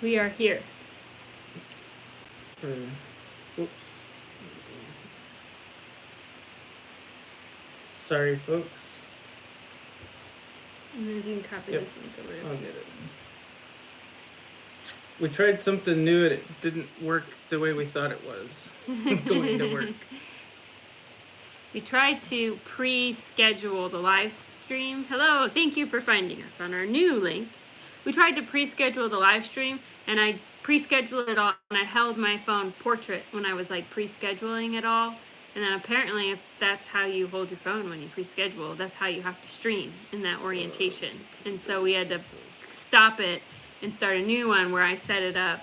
We are here. Oops. Sorry, folks. And then you can copy this link over. I'll get it. We tried something new and it didn't work the way we thought it was going to work. We tried to pre-schedule the live stream. Hello, thank you for finding us on our new link. We tried to pre-schedule the live stream, and I pre-scheduled it all, and I held my phone portrait when I was like pre-scheduling it all. And then apparently, if that's how you hold your phone when you pre-schedule, that's how you have to stream in that orientation. And so we had to stop it and start a new one where I set it up,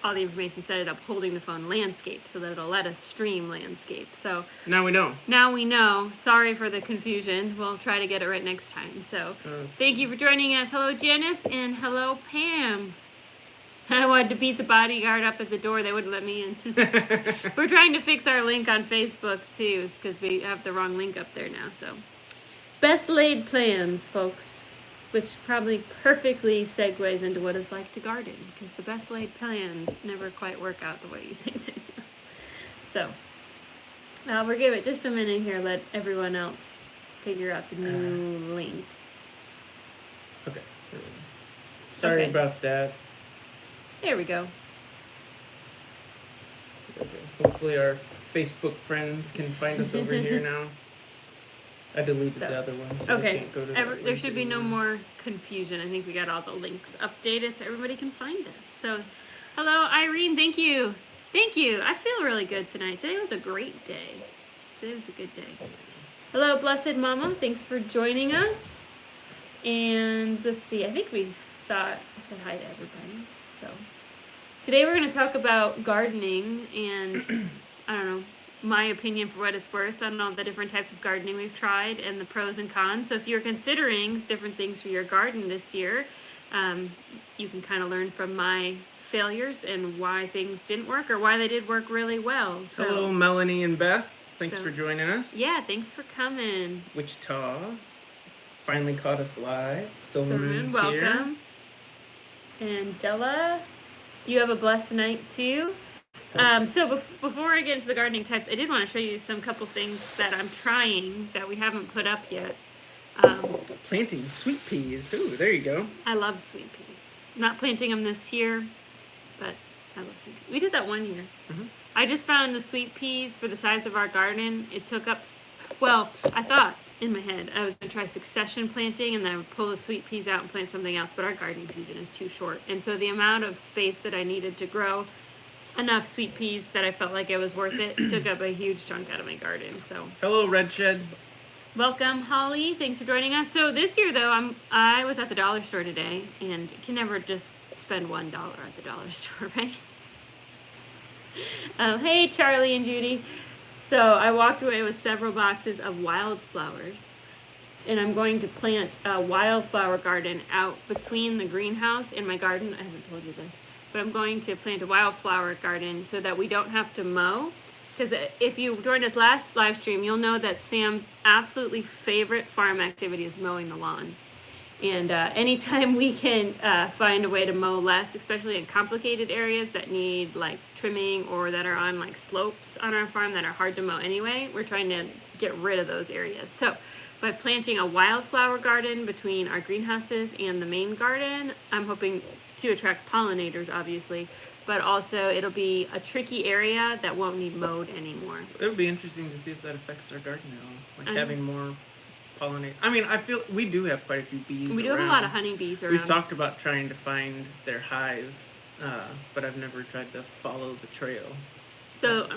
all the information, set it up holding the phone landscape so that it'll let us stream landscape. So now we know. Now we know. Sorry for the confusion. We'll try to get it right next time. So thank you for joining us. Hello, Janice, and hello, Pam. I wanted to beat the bodyguard up at the door. They wouldn't let me in. We're trying to fix our link on Facebook, too, because we have the wrong link up there now. So, best laid plans, folks, which probably perfectly segues into what it's like to garden, because the best laid plans never quite work out the way you think they do. So, we'll give it just a minute here. Let everyone else figure out the new link. Okay. Sorry about that. There we go. Okay. Hopefully our Facebook friends can find us over here now. I deleted the other one, so I can't go to that. There should be no more confusion. I think we got all the links updated so everybody can find us. So, hello, Irene. Thank you. Thank you. I feel really good tonight. Today was a great day. Today was a good day. Hello, Blessed Mama. Thanks for joining us. And let's see. I think I said hi to everybody. So today we're going to talk about gardening and, I don't know, my opinion for what it's worth on all the different types of gardening we've tried and the pros and cons. So if you're considering different things for your garden this year, you can kind of learn from my failures and why things didn't work or why they did work really well. So, hello, Melanie and Beth. Thanks for joining us. Yeah, thanks for coming. Wichita finally caught us live. Silvermoon's welcome. Here. And Della, you have a blessed night too. So before I get into the gardening types, I did want to show you some couple things that I'm trying that we haven't put up yet. Planting sweet peas. Ooh, there you go. I love sweet peas. I'm not planting them this year, but I love sweet peas. We did that one year. Mm-hmm. I just found the sweet peas for the size of our garden. It took up, well, I thought in my head I was going to try succession planting and then I would pull the sweet peas out and plant something else, but our gardening season is too short. And so the amount of space that I needed to grow enough sweet peas that I felt like it was worth it took up a huge chunk out of my garden. So hello, Red Shed. Welcome, Holly. Thanks for joining us. So this year, though, I was at the dollar store today, and you can never just spend $1 at the dollar store, right? Hey, Charlie and Judy. So I walked away with several boxes of wildflowers, and I'm going to plant a wildflower garden out between the greenhouse and my garden. I haven't told you this, but I'm going to plant a wildflower garden so that we don't have to mow. Because if you joined us last live stream, you'll know that Sam's absolutely favorite farm activity is mowing the lawn. And anytime we can find a way to mow less, especially in complicated areas that need like trimming or that are on like slopes on our farm that are hard to mow anyway, we're trying to get rid of those areas. So by planting a wildflower garden between our greenhouses and the main garden, I'm hoping to attract pollinators, obviously, but also it'll be a tricky area that won't need mowed anymore. It would be interesting to see if that affects our garden at all, like having more pollinate. I mean, I feel we do have quite a few bees. We do have a lot of honeybees around. We've talked about trying to find their hive, but I've never tried to follow the trail. So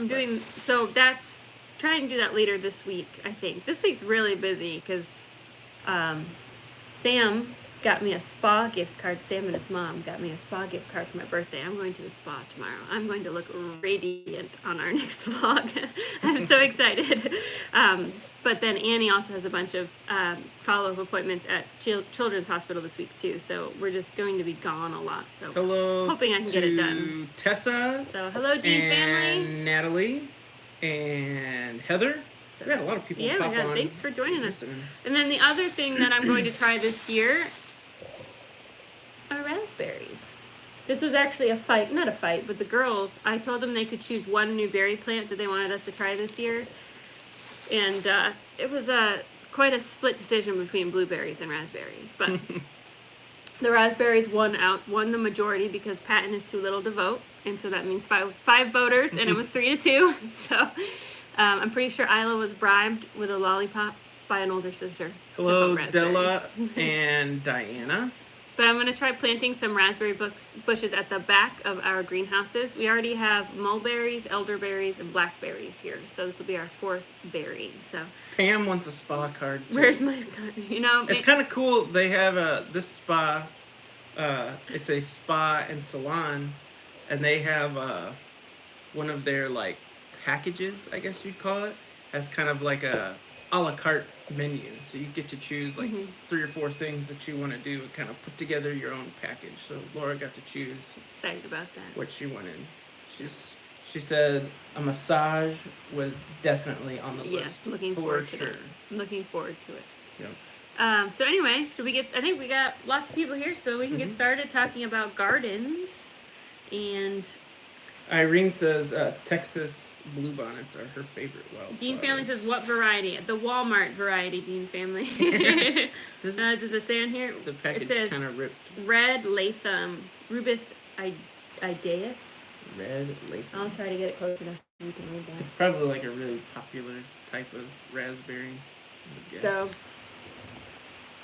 that's trying to do that later this week, I think. This week's really busy because Sam got me a spa gift card. Sam and his mom got me a spa gift card for my birthday. I'm going to the spa tomorrow. I'm going to look radiant on our next vlog. I'm so excited. But then Annie also has a bunch of follow-up appointments at Children's Hospital this week too. So we're just going to be gone a lot. So hoping I can get it done. Tessa. So hello, Dean family. And Natalie and Heather. We had a lot of people pop on. Thanks for joining us. And then the other thing that I'm going to try this year are raspberries. This was actually a fight, not a fight, but the girls, I told them they could choose one new berry plant that they wanted us to try this year. And it was quite a split decision between blueberries and raspberries. But the raspberries won the majority because Patton is too little to vote. And so that means five voters, and it was 3-2. So I'm pretty sure Isla was bribed with a lollipop by an older sister. Hello, Della and Diana. But I'm going to try planting some raspberry bushes at the back of our greenhouses. We already have mulberries, elderberries, and blackberries here. So this will be our 4th berry. So Pam wants a spa card too. Where's my card? You know, it's kind of cool. They have this spa. It's a spa and salon, and they have one of their like packages, I guess you'd call it, has kind of like a la carte menu, so you get to choose like 3 or 4 things that you want to do and kind of put together your own package. So Laura got to choose excited about that, what she wanted. She said a massage was definitely on the list. Looking forward to it. I'm looking forward to it. Yep. So anyway, I think we got lots of people here, so we can get started talking about gardens. And Irene says Texas Bluebonnets are her favorite wildflowers. Dean Family says, what variety? The Walmart variety, Dean Family. Does it say on here? The package kind of ripped. Red Latham, Rubus Idaeus. Red Latham. I'll try to get it close enough so you can read that. It's probably like a really popular type of raspberry, I guess. So,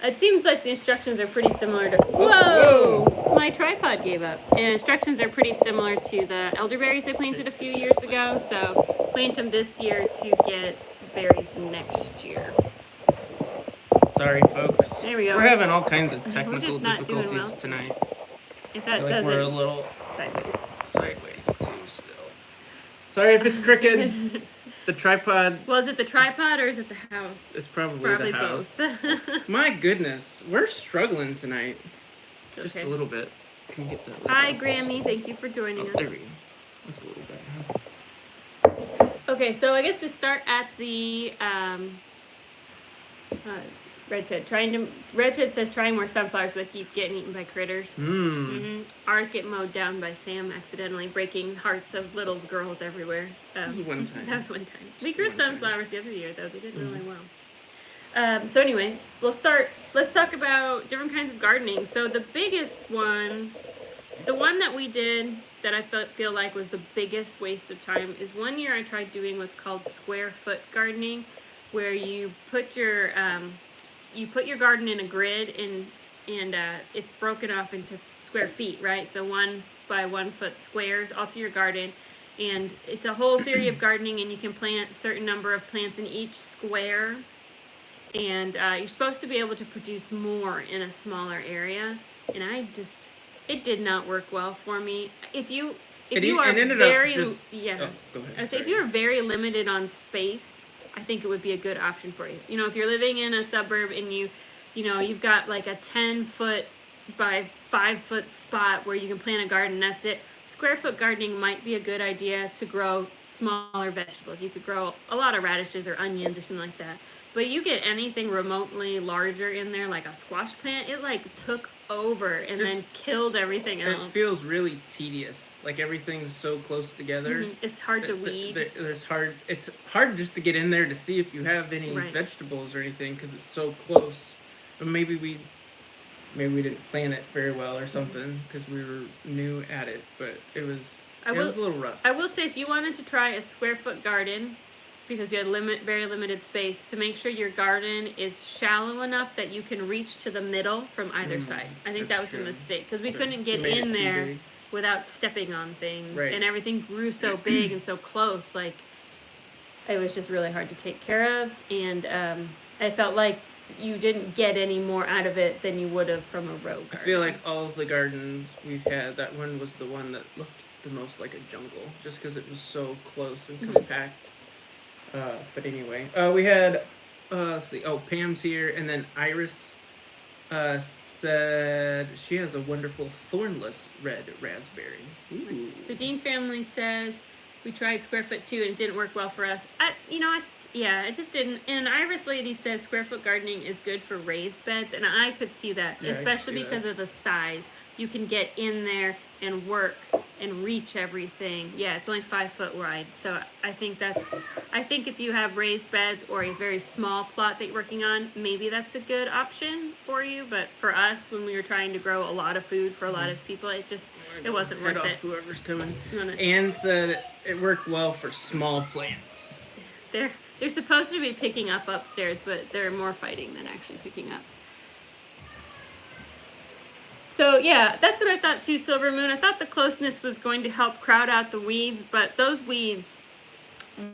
it seems like the instructions are pretty similar to... Whoa! My tripod gave up. And instructions are pretty similar to the elderberries I planted a few years ago. So, plant them this year to get berries next year. Sorry, folks. There we go. We're having all kinds of technical not doing difficulties well tonight. If that like doesn't... we're a little sideways too still. Sorry if it's crooked. The tripod. Well, is it the tripod or is it the house? It's probably the house. Both. My goodness, we're struggling tonight. Okay. Just a little bit. Can you get that? Hi, Grammy. Thank you for joining us. There we go. That's a little better. Okay, so I guess we start at the Red Shed. Red Shed says trying more sunflowers but keep getting eaten by critters. Ours get mowed down by Sam accidentally, breaking hearts of little girls everywhere. That was one time. That was one time. We grew sunflowers the other year, though. They did really well. So anyway, let's talk about different kinds of gardening. So the biggest one, the one that we did that I feel like was the biggest waste of time is one year I tried doing what's called square foot gardening, where you put your garden in a grid and it's broken off into square feet, right? So 1 by 1 foot squares all through your garden, and it's a whole theory of gardening, and you can plant a certain number of plants in each square, and you're supposed to be able to produce more in a smaller area, and it did not work well for me. If you are very limited on space, I think it would be a good option for you. You know, if you're living in a suburb and you've got like a 10-foot by 5-foot spot where you can plant a garden, that's it. Square foot gardening might be a good idea to grow smaller vegetables. You could grow a lot of radishes or onions or something like that. But you get anything remotely larger in there, like a squash plant, it like took over and then killed everything else. It feels really tedious. Like everything's so close together. It's hard to weed. It's hard just to get in there to see if you have any vegetables or anything because it's so close. But maybe we didn't plan it very well or something because we were new at it. But it was a little rough. I will say, if you wanted to try a square foot garden, because you had very limited space, to make sure your garden is shallow enough that you can reach to the middle from either side. I think that was a mistake because we couldn't get in there without stepping on things, and everything grew so big and so close. Like, it was just really hard to take care of, and I felt like you didn't get any more out of it than you would have from a row garden. I feel like all of the gardens we've had, that one was the one that looked the most like a jungle, just because it was so close and compact. But anyway, we had, let's see, Pam's here, and then Iris said she has a wonderful thornless red raspberry. Ooh. So Dean Family says, we tried square foot too and it didn't work well for us. Yeah, it just didn't. And Iris Lady says square foot gardening is good for raised beds, and I could see that, Yeah, I could especially see because that. of the size. You can get in there and work and reach everything. Yeah, it's only 5 foot wide, so I think if you have raised beds or a very small plot that you're working on, maybe that's a good option for you. But for us, when we were trying to grow a lot of food for a lot of people, it wasn't Head worth off it. whoever's coming. You wanna- Anne said it worked well for small plants. They're supposed to be picking up upstairs, but they're more fighting than actually picking up. So yeah, that's what I thought too, Silver Moon. I thought the closeness was going to help crowd out the weeds, but those weeds,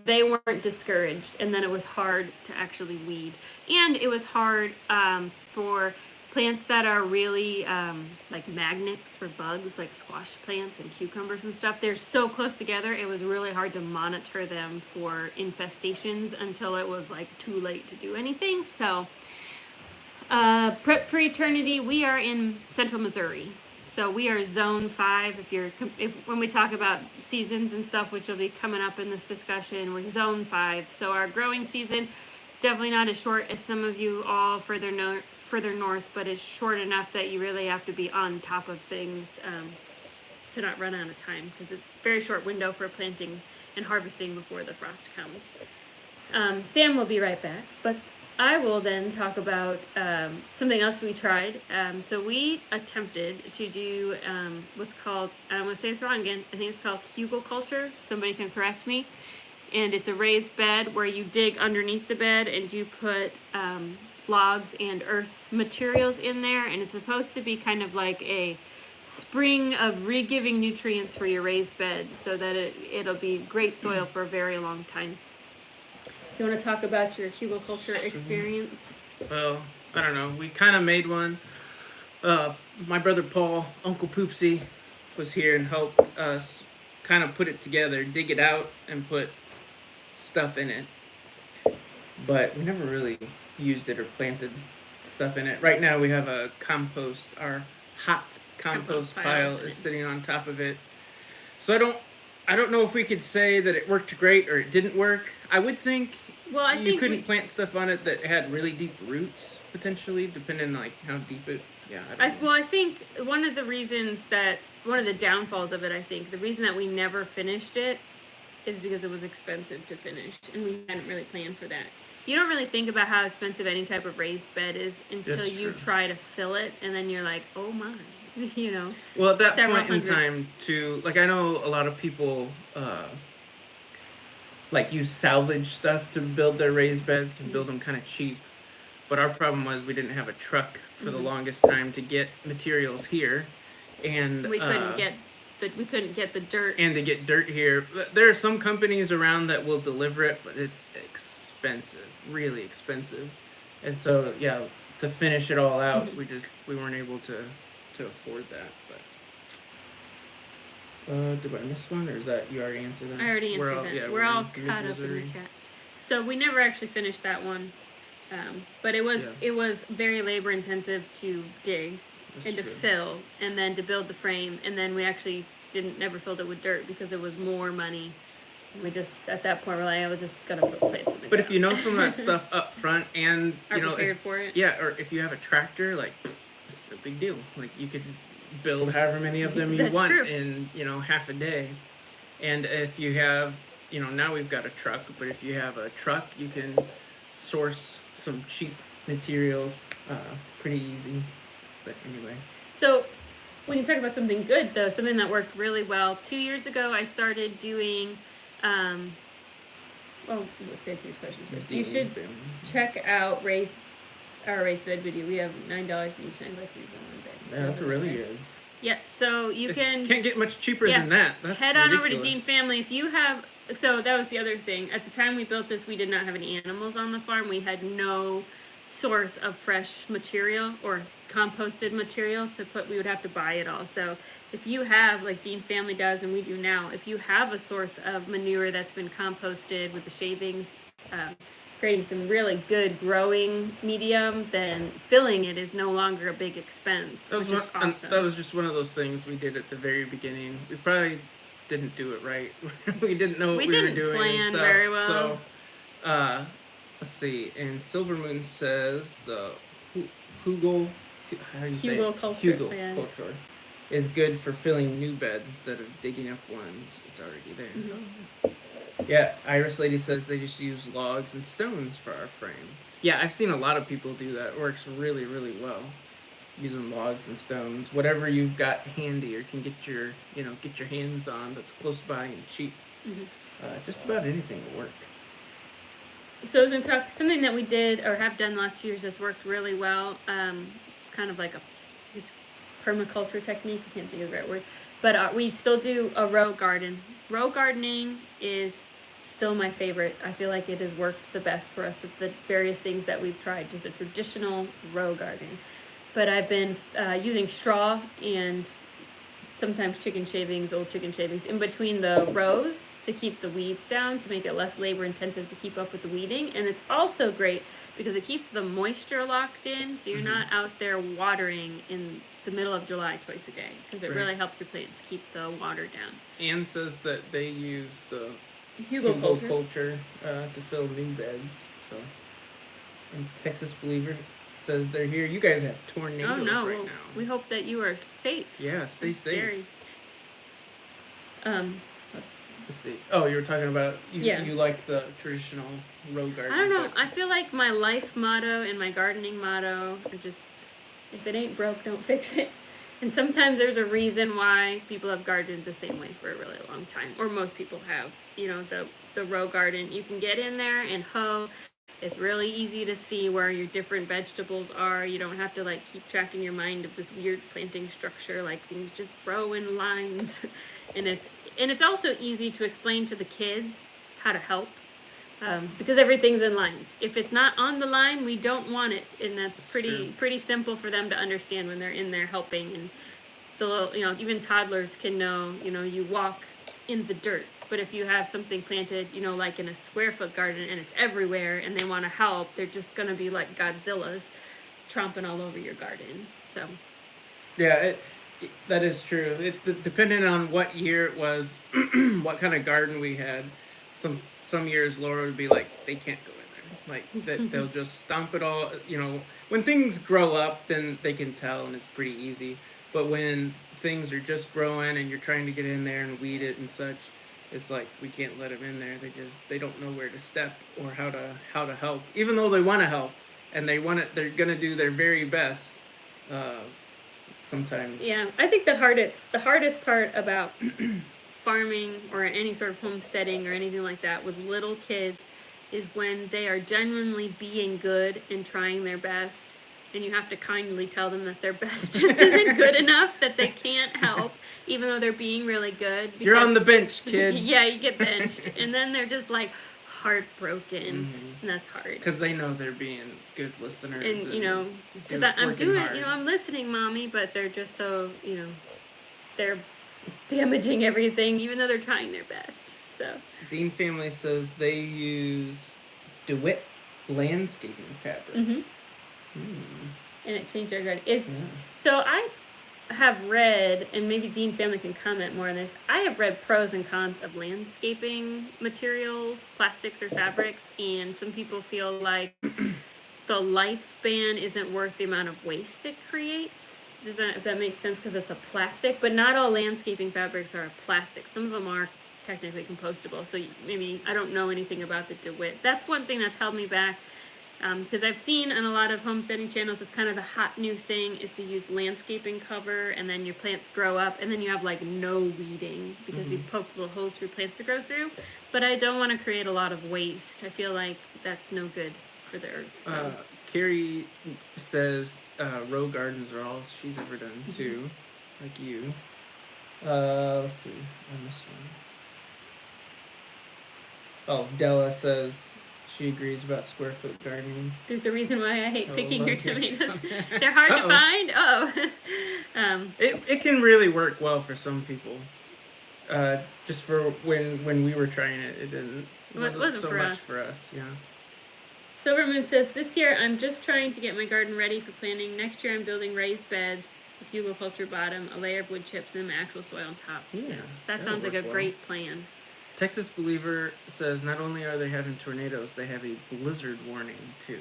they weren't discouraged, and then it was hard to actually weed. And it was hard for plants that are really like magnets for bugs, like squash plants and cucumbers and stuff. They're so close together, it was really hard to monitor them for infestations until it was like too late to do anything. So Prep for Eternity, we are in central Missouri. So we are zone 5. When we talk about seasons and stuff, which will be coming up in this discussion, we're zone 5. So our growing season, definitely not as short as some of you all further north, but it's short enough that you really have to be on top of things to not run out of time, because it's a very short window for planting and harvesting before the frost comes. Sam will be right back, but I will then talk about something else we tried. So we attempted to do what's called, I don't want to say this wrong again, I think it's called hugelculture. Somebody can correct me. And it's a raised bed where you dig underneath the bed and you put logs and earth materials in there. And it's supposed to be kind of like a spring of re-giving nutrients for your raised bed so that it'll be great soil for a very long time. You want to talk about your hugelculture experience? Well, I don't know. We kind of made one. My brother Paul, Uncle Poopsie, was here and helped us kind of put it together, dig it out, and put stuff in it. But we never really used it or planted stuff in it. Right now we have a compost. Our hot compost pile is sitting on top of it. So I don't know if we could say that it worked great or it didn't work. I would think you couldn't plant stuff on it that had really deep roots, potentially, depending on like how deep it. Yeah. I think one of the downfalls of it, I think, the reason that we never finished it is because it was expensive to finish, and we hadn't really planned for that. You don't really think about how expensive any type of raised bed is until you try to fill it, and then you're like, oh my. You know. Well, at that point in time, too, like I know a lot of people like use salvage stuff to build their raised beds, can build them kind of cheap. But our problem was we didn't have a truck for the longest time to get materials here, and we couldn't get the dirt. And to get dirt here, there are some companies around that will deliver it, but it's expensive, really expensive. And so, yeah, to finish it all out, we weren't able to afford that. But did I miss one, or is that you already answered that? I already answered that. Yeah, we're all caught up in the chat. So we never actually finished that one, but it was very labor intensive to dig and to fill, and then to build the frame, and then we actually never filled it with dirt because it was more money. We just at that point we're like, we're just gonna put plants in the ground. But if you know some of that stuff up front, and are prepared for it, or if you have a tractor, like it's no big deal. Like you could build however many of them you want in half a day. And if you have now we've got a truck, but if you have a truck, you can source some cheap materials pretty easy. But anyway, so we can talk about something good though, something that worked really well. 2 years ago I started doing let's answer these questions first. You should check out our raised bed video. We have $9 in each 9x3 bed. Yeah, that's really good. Yes, so you can't get much cheaper than that. That's head ridiculous. on over to Dean Family if you have. So that was the other thing. At the time we built this, we did not have any animals on the farm. We had no source of fresh material or composted material to put. We would have to buy it all. So if you have, like Dean Family does and we do now, if you have a source of manure that's been composted with the shavings, creating some really good growing medium, then filling it is no longer a big expense, which is awesome. That was just one of those things we did at the very beginning. We probably didn't do it right. We didn't know what we were doing and stuff. Very well. Let's see. And Silver Moon says the Hugel, how do you say Hugo it? culture. Hugel Yeah. culture is good for filling new beds instead of digging up ones. It's already there. Mhm. Yeah, Iris Lady says they just use logs and stones for our frame. Yeah, I've seen a lot of people do that. It works really, really well. Using logs and stones, whatever you've got handy or can get your, get your hands on that's close by and cheap. Mhm. Just about anything will work. So I was going to talk something that we did or have done the last 2 years that's worked really well. It's kind of like it's permaculture technique. I can't think of the right word, but we still do a row garden. Row gardening is still my favorite. I feel like it has worked the best for us of the various things that we've tried. Just a traditional row garden, but I've been using straw and sometimes chicken shavings, old chicken shavings, in between the rows to keep the weeds down, to make it less labor intensive to keep up with the weeding. And it's also great because it keeps the moisture locked in, so you're not out there watering in the middle of July twice a day, because it really helps your plants keep the water down. Anne says that they use the Hugo culture to fill new beds. So, and Texas Believer says they're here. You guys have tornadoes right now. We hope that you are safe. Yeah, stay safe. Let's see. Oh, you were talking about Yeah. you like the traditional row garden. I don't know. I feel like my life motto and my gardening motto are just, if it ain't broke, don't fix it. And sometimes there's a reason why people have gardened the same way for a really long time, or most people have. You know, the row garden, you can get in there and hoe. It's really easy to see where your different vegetables are. You don't have to like keep track in your mind of this weird planting structure. Like things just grow in lines, and it's also easy to explain to the kids how to help, because everything's in lines. If it's not on the line, we don't want it, and that's pretty simple for them to understand when they're in there helping. And the little, even toddlers can know. You walk in the dirt. But if you have something planted, like in a square foot garden and it's everywhere and they want to help, they're just going to be like Godzillas tromping all over your garden. So. Yeah, that is true. Depending on what year it was, what kind of garden we had, some years Laura would be like, they can't go in there. Like, that they'll just stomp it all. When things grow up, then they can tell and it's pretty easy. But when things are just growing and you're trying to get in there and weed it and such, it's like we can't let them in there. They don't know where to step or how to help, even though they want to help and they're gonna do their very best. Sometimes. Yeah, I think the hardest part about farming or any sort of homesteading or anything like that with little kids is when they are genuinely being good and trying their best, and you have to kindly tell them that their best just isn't good enough, that they can't help, even though they're being really good. Because, you're on the bench, kid. Yeah, you get benched. And then they're just like heartbroken, and that's hard. Because they know they're being good listeners. And, because I'm doing, I'm listening, Mommy, but they're just so, they're damaging everything, even though they're trying their best. So. Dean family says they use DeWitt landscaping fabric. Mm-hmm. And it changed our garden. So I have read, and maybe Dean family can comment more on this, I have read pros and cons of landscaping materials, plastics or fabrics, and some people feel like the lifespan isn't worth the amount of waste it creates. If that makes sense, because it's a plastic, but not all landscaping fabrics are plastic. Some of them are technically compostable, so maybe I don't know anything about the DeWitt. That's one thing that's held me back. Because I've seen on a lot of homesteading channels, it's kind of the hot new thing is to use landscaping cover, and then your plants grow up, and then you have like no weeding because you've poked little holes for your plants to grow through. But I don't want to create a lot of waste. I feel like that's no good for the earth. So. Carrie says row gardens are all she's ever done too, like you. Let's see, I missed one. Oh, Della says she agrees about square foot gardening. There's a reason why I hate picking your tomatoes. They're hard to find. It can really work well for some people. Just for when we were trying it, it wasn't so much for us. Yeah. Silver Moon says, this year I'm just trying to get my garden ready for planting. Next year I'm building raised beds with hugelculture bottom, a layer of wood chips, and an actual soil on top. Yeah, yes, that sounds like a great plan. Texas Believer says not only are they having tornadoes, they have a blizzard warning too.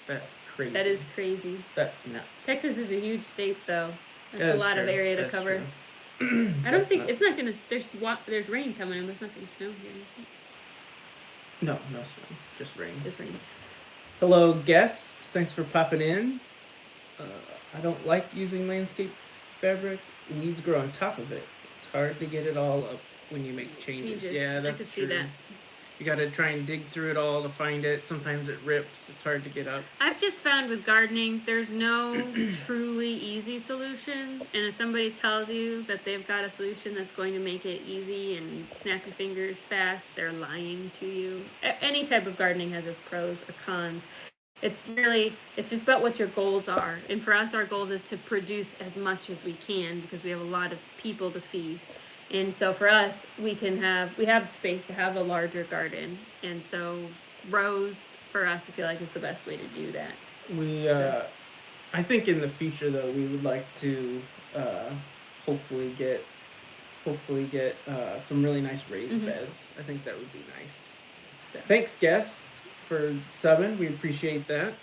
That's crazy. That is crazy. That's nuts. Texas is a huge state, though. That's That a is lot of true. area to That's cover. true. I don't think Nuts. it's not gonna. There's rain coming in, but it's not gonna snow here. Is it? No snow, just rain. Just rain. Hello, guest. Thanks for popping in. I don't like using landscape fabric. Weeds grow on top of it. It's hard to get it all up when you make changes. Yeah, I that's could true. see that. You got to try and dig through it all to find it. Sometimes it rips. It's hard to get up. I've just found with gardening, there's no truly easy solution. And if somebody tells you that they've got a solution that's going to make it easy and snap your fingers fast, they're lying to you. Any type of gardening has its pros or cons. It's just about what your goals are. And for us, our goals is to produce as much as we can because we have a lot of people to feed. And so for us, we have space to have a larger garden. And so rows for us, we feel like is the best way to do that. I think in the future though, we would like to hopefully get some really nice raised beds. I think that would be nice. So. Thanks, guest, for subbing. We appreciate that.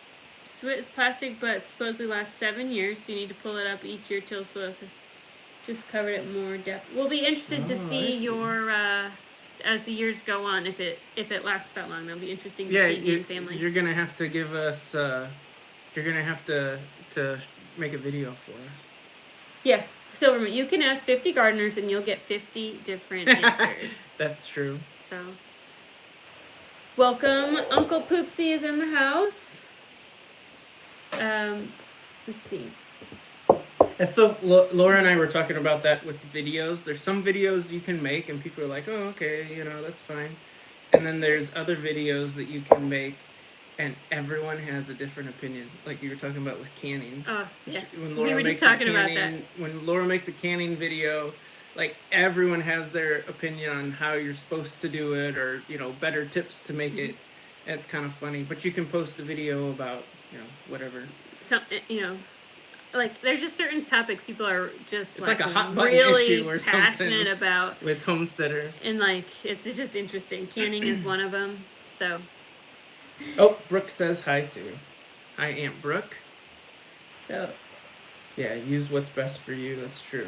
So it's plastic, but supposedly lasts 7 years. So you need to pull it up each year till soil has just covered it more depth. We'll be interested to see your as the years go on if it lasts that long. That'll be interesting to see you and family. You're gonna have to give us. You're gonna have to make a video for us. Yeah, Silverman, you can ask 50 gardeners and you'll get 50 different answers. That's true. So, welcome, Uncle Poopsie is in the house. Let's see. And so Laura and I were talking about that with videos. There's some videos you can make and people are like, oh, okay, that's fine. And then there's other videos that you can make and everyone has a different opinion. Like you were talking about with canning. Oh, yeah. When We were just talking about that. When Laura makes a canning video, like everyone has their opinion on how you're supposed to do it or, better tips to make it. It's kind of funny. But you can post a video about, whatever. Like there's just certain topics people are just it's like a hot button really issue or passionate about with homesteaders, and it's just interesting. Canning is one of them. So. Oh, Brooke says hi too. Hi, Aunt Brooke. So. Yeah, use what's best for you. That's true.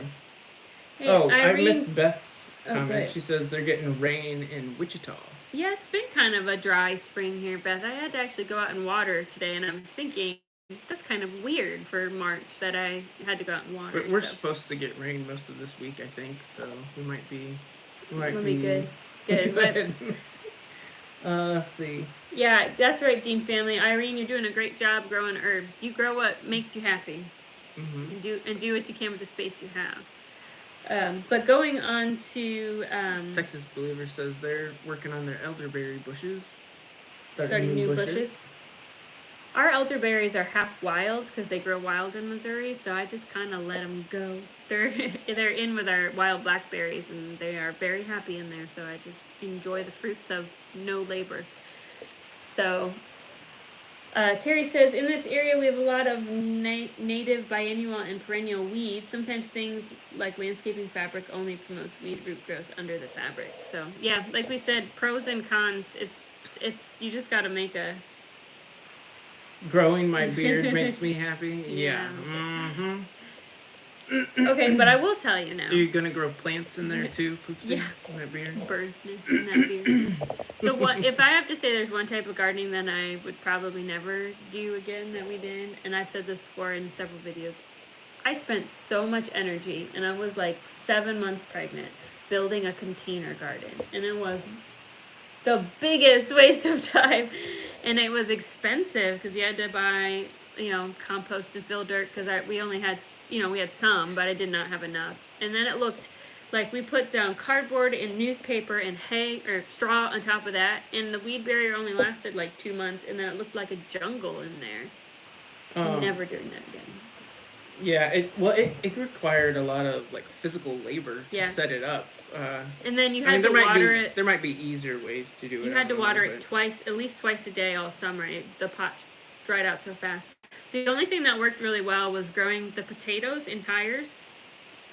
Hey, I missed Beth's comment. Right. She says they're getting rain in Wichita. Yeah, it's been kind of a dry spring here, Beth. I had to actually go out and water today, and I was thinking. That's kind of weird for March that I had to go out and water. We're supposed to get rain most of this week, I think. So we might be good. Good. Let's see. Yeah, that's right, Dean family. Irene, you're doing a great job growing herbs. You grow what makes you happy, and do what you can with the space you have. But going on to Texas Believer says they're working on their elderberry bushes, starting new bushes. Our elderberries are half wild because they grow wild in Missouri, so I just kind of let them go. They're in with our wild blackberries, and they are very happy in there, so I just enjoy the fruits of no labor. So, Terry says, in this area we have a lot of native, biennial, and perennial weeds. Sometimes things like landscaping fabric only promotes weed root growth under the fabric. So, yeah, like we said, pros and cons. It's you just got to make a... Growing my beard makes me happy. Yeah. Okay, but I will tell you now. Are you gonna grow plants in there too, Poopsie? Yeah. In that beard? Bird's nest in that beard. If I have to say there's one type of gardening that I would probably never do again that we did, and I've said this before in several videos, I spent so much energy, and I was like 7 months pregnant, building a container garden, and it was the biggest waste of time. And it was expensive because you had to buy, compost and fill dirt because we only had, we had some, but I did not have enough. And then it looked like we put down cardboard and newspaper and hay or straw on top of that. And the weed barrier only lasted like 2 months. And then it looked like a jungle in there. Never doing that again. Yeah, it required a lot of physical labor to set it up. And then you had to water it. There might be easier ways to do it. You had to water it at least twice a day all summer. The pot dried out so fast. The only thing that worked really well was growing the potatoes in tires.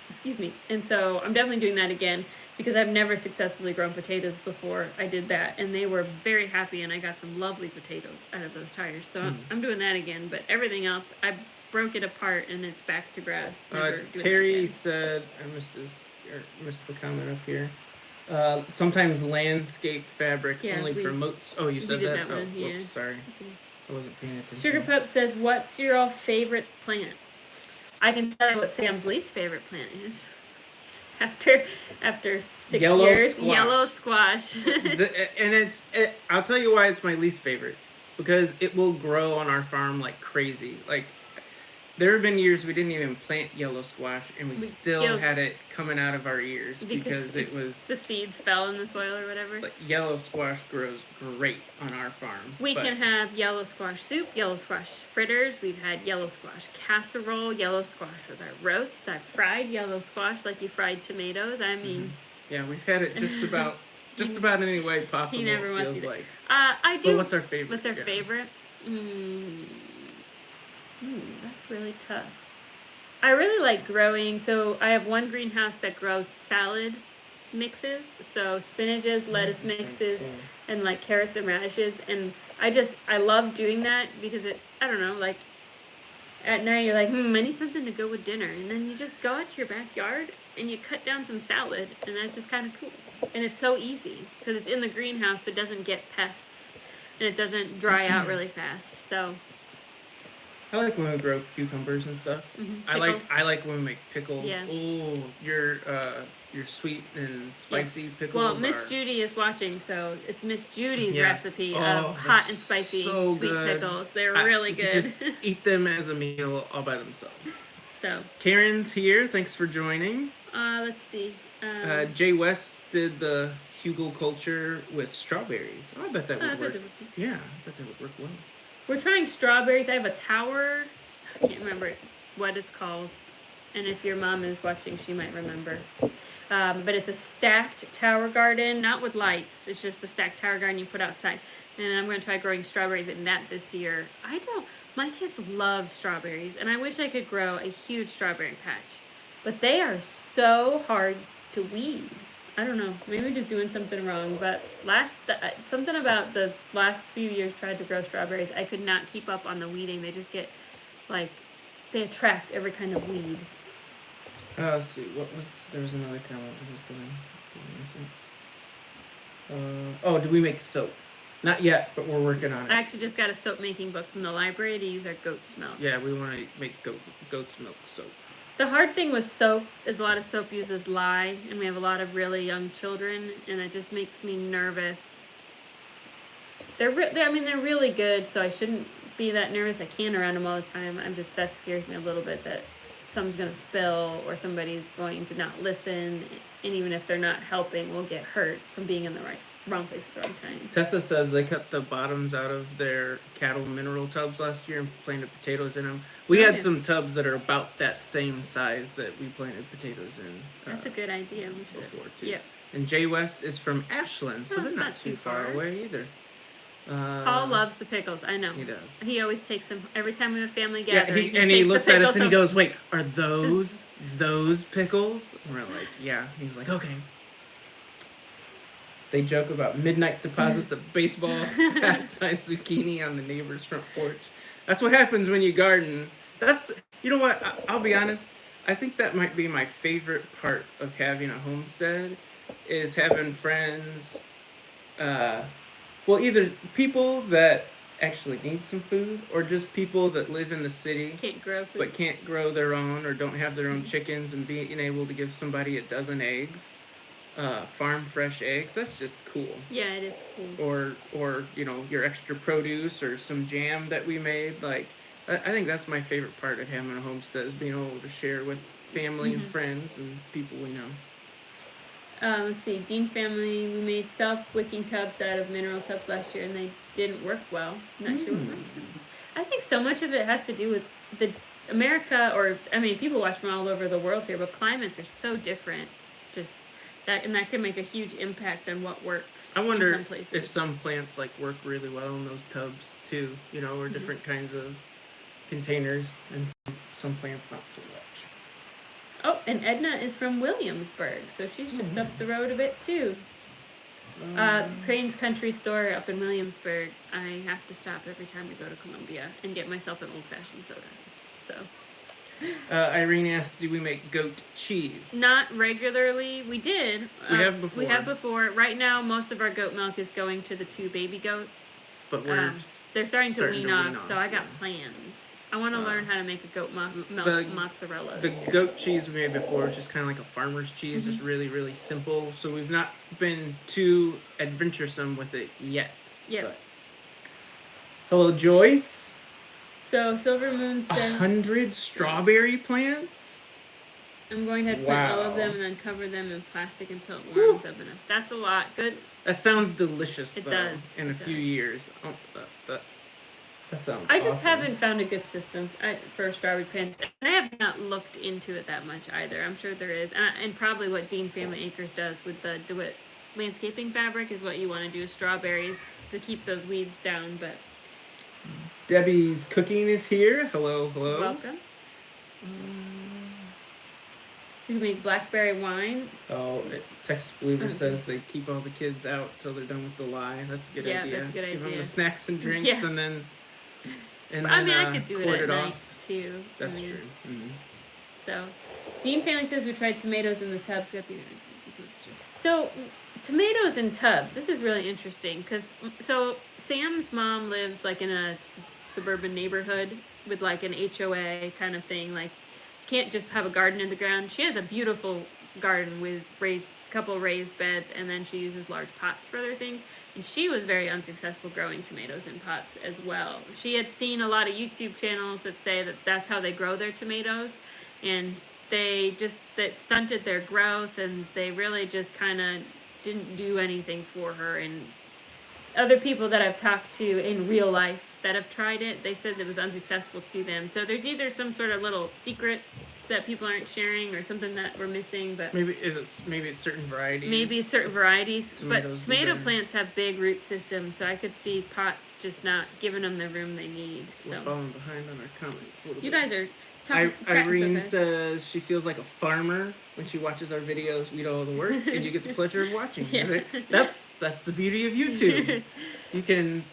Excuse me. And so I'm definitely doing that again because I've never successfully grown potatoes before I did that, and they were very happy, and I got some lovely potatoes out of those tires. So I'm doing that again. But everything else, I broke it apart, and it's back to grass. Never doing Terry that again. said, I missed the comment up here. Sometimes landscape fabric Yeah, only promotes. Oh, you said did that? that one, Oh, yeah. whoops, sorry. I wasn't paying attention. Sugar Pup says, "What's your favorite plant?" I can tell you what Sam's least favorite plant is. After 6 Yellow years, squash. yellow squash. I'll tell you why it's my least favorite, because it will grow on our farm like crazy. Like, there have been years we didn't even plant yellow squash, and we still had it coming out of our ears because it was the seeds fell in the soil or whatever. Like, yellow squash grows great on our farm. We can have yellow squash soup, yellow squash fritters. We've had yellow squash casserole, yellow squash with our roasts. I've fried yellow squash like you fried tomatoes. I mean, yeah, we've had it just about any way possible. He never it wants feels to. like. I do. But what's our favorite? What's our favorite? That's really tough. I really like growing. So I have one greenhouse that grows salad mixes, so spinaches, lettuce mixes, and like carrots and radishes. And I love doing that because I don't know, like at night you're like, I need something to go with dinner, and then you just go out to your backyard and you cut down some salad, and that's just kind of cool. And it's so easy because it's in the greenhouse, so it doesn't get pests and it doesn't dry out really fast. So I like when we grow cucumbers and stuff. I like when we make pickles. Yeah. Oh, your sweet and spicy pickles. Well, Miss Judy is watching, so it's Miss Judy's recipe Oh, of hot and spicy so sweet good. pickles. They're really You good. just eat them as a meal all by themselves. So Karen's here. Thanks for joining. let's see. Jay West did the frugal culture with strawberries. Oh, I bet that would work. Yeah, I bet that would work well. We're trying strawberries. I have a tower. I can't remember what it's called. And if your mom is watching, she might remember. But it's a stacked tower garden, not with lights. It's just a stacked tower garden you put outside. And I'm going to try growing strawberries in that this year. My kids love strawberries. And I wish I could grow a huge strawberry patch. But they are so hard to weed. I don't know. Maybe we're just doing something wrong. But something about the last few years tried to grow strawberries. I could not keep up on the weeding. They just get they attract every kind of weed. Let's see. There was another comment I was gonna. Do we make soap? Not yet, but we're working on it. I actually just got a soap making book from the library to use our goat's milk. Yeah, we want to make goat's milk soap. The hard thing with soap is a lot of soap uses lye, and we have a lot of really young children, and it just makes me nervous. They're really good, so I shouldn't be that nervous. I can around them all the time. That scares me a little bit that someone's going to spill or somebody's going to not listen, and even if they're not helping, we'll get hurt from being in the wrong place at the wrong time. Tessa says they cut the bottoms out of their cattle mineral tubs last year and planted potatoes in them. We had some tubs that are about that same size that we planted potatoes in. That's a good idea. Before too. Yeah. And Jay West is from Ashland, so they're not too far away either. Paul loves the pickles. I know. He does. He always takes them every time we have a family gathering. Yeah, he looks at us and he goes, "Wait, are those pickles?" And we're like, "Yeah." He's like, "Okay." They joke about midnight deposits of baseball hat-sized zucchini on the neighbor's front porch. That's what happens when you garden. You know what? I'll be honest. I think that might be my favorite part of having a homestead, is having friends. Either people that actually need some food, or just people that live in the city can't grow food, but can't grow their own, or don't have their own chickens, and being able to give somebody a dozen eggs. Farm fresh eggs. That's just cool. Yeah, it is cool. Or your extra produce or some jam that we made. Like, I think that's my favorite part of having a homestead, is being able to share with family and friends and people we know. Let's see. Dean family, we made self-wicking tubs out of mineral tubs last year, and they didn't work well. I'm not sure what. I think so much of it has to do with America, people watch from all over the world here, but climates are so different. That can make a huge impact on what works. I wonder in some places. if some plants work really well in those tubs too, or different kinds of containers, and some plants not so much. Oh, and Edna is from Williamsburg, so she's just up the road a bit too. Crane's Country Store up in Williamsburg. I have to stop every time I go to Columbia and get myself an old-fashioned soda. So. Irene asked, "Do we make goat cheese?" Not regularly. We did. We have before. We have before. Right now, most of our goat milk is going to the 2 baby goats. But we're they're starting to wean off, so I got plans. I want to learn how to make a goat milk mozzarella. The goat cheese we made before is just kind of like a farmer's cheese, just really, really simple. So we've not been too adventuresome with it yet. Yeah. Hello, Joyce. So Silver Moon says 100 strawberry plants. I'm going to plant all of them and then cover them in plastic until it warms up enough. That's a lot. Good. That sounds delicious. It though, does. In a few years. Oh, that sounds. I just awesome. haven't found a good system for a strawberry plant. I have not looked into it that much either. I'm sure there is, and probably what Dean Family Acres does with the DeWitt landscaping fabric is what you want to do with strawberries to keep those weeds down. But Debbie's cooking is here. Hello, hello. Welcome. You can make blackberry wine. Oh, Texas Believer says they keep all the kids out till they're done with the lie. That's a good idea. Yeah, that's a good idea. Give them the snacks and drinks, and then. I mean, I could do it at night too. That's true. Mm-hmm. So, Dean Family says we tried tomatoes in the tubs. So, tomatoes in tubs. This is really interesting because Sam's mom lives like in a suburban neighborhood with like an HOA kind of thing. Like, can't just have a garden in the ground. She has a beautiful garden with couple raised beds, and then she uses large pots for other things. And she was very unsuccessful growing tomatoes in pots as well. She had seen a lot of YouTube channels that say that that's how they grow their tomatoes, and that stunted their growth, and they really just kind of didn't do anything for her. And other people that I've talked to in real life that have tried it, they said it was unsuccessful to them. So there's either some sort of little secret that people aren't sharing or something that we're missing, but maybe it's certain varieties. Maybe certain varieties, but tomato plants have big root systems, so I could see pots just not giving them the room they need. So we're falling behind on our comments a little you bit. gu's are Irene says she feels like a farmer when she watches our videos. We do all the work, and you get the pleasure of watching. Yeah. That's the beauty of YouTube. You can.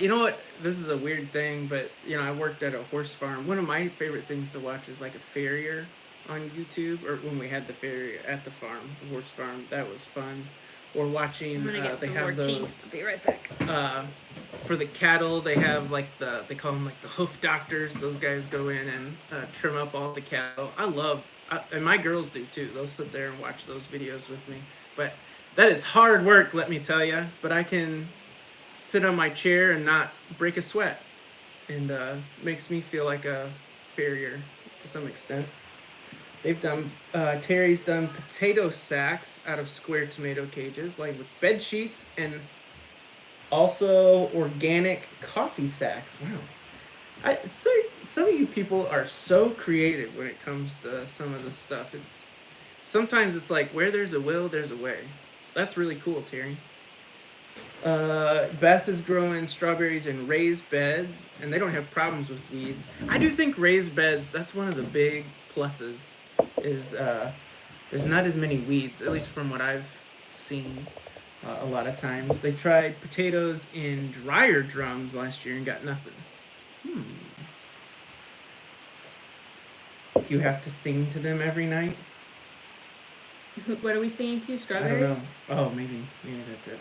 You know what? This is a weird thing, but I worked at a horse farm. One of my favorite things to watch is like a farrier on YouTube, or when we had the farrier at the farm, the horse farm. That was fun. Or watching. They have those. I'll be right back. For the cattle, they have they call them like the hoof doctors. Those guys go in and trim up all the cattle. And my girls do too. They'll sit there and watch those videos with me. But that is hard work, let me tell you. But I can sit on my chair and not break a sweat, and makes me feel like a farrier to some extent. They've done Terry's done potato sacks out of square tomato cages, like with bed sheets, and also organic coffee sacks. Wow, some of you people are so creative when it comes to some of this stuff. Sometimes it's like where there's a will, there's a way. That's really cool, Terry. Beth is growing strawberries in raised beds, and they don't have problems with weeds. I do think raised beds, that's one of the big pluses, is there's not as many weeds, at least from what I've seen a lot of times. They tried potatoes in dryer drums last year and got nothing. You have to sing to them every night? What are we singing to? Strawberries? I don't know. Oh, maybe that's it.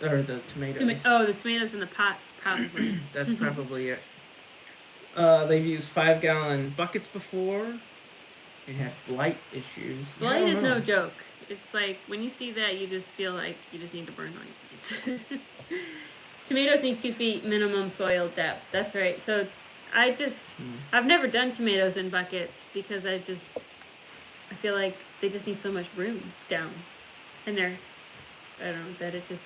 Or the tomatoes. The tomatoes in the pots, probably. That's probably it. They've used 5-gallon buckets before and had blight issues. Blight is no joke. It's like when you see that, you just feel like you just need to burn all your buckets. Tomatoes need 2 feet minimum soil depth. That's right. So I've never done tomatoes in buckets because I feel like they just need so much room down, and I don't know, that it just,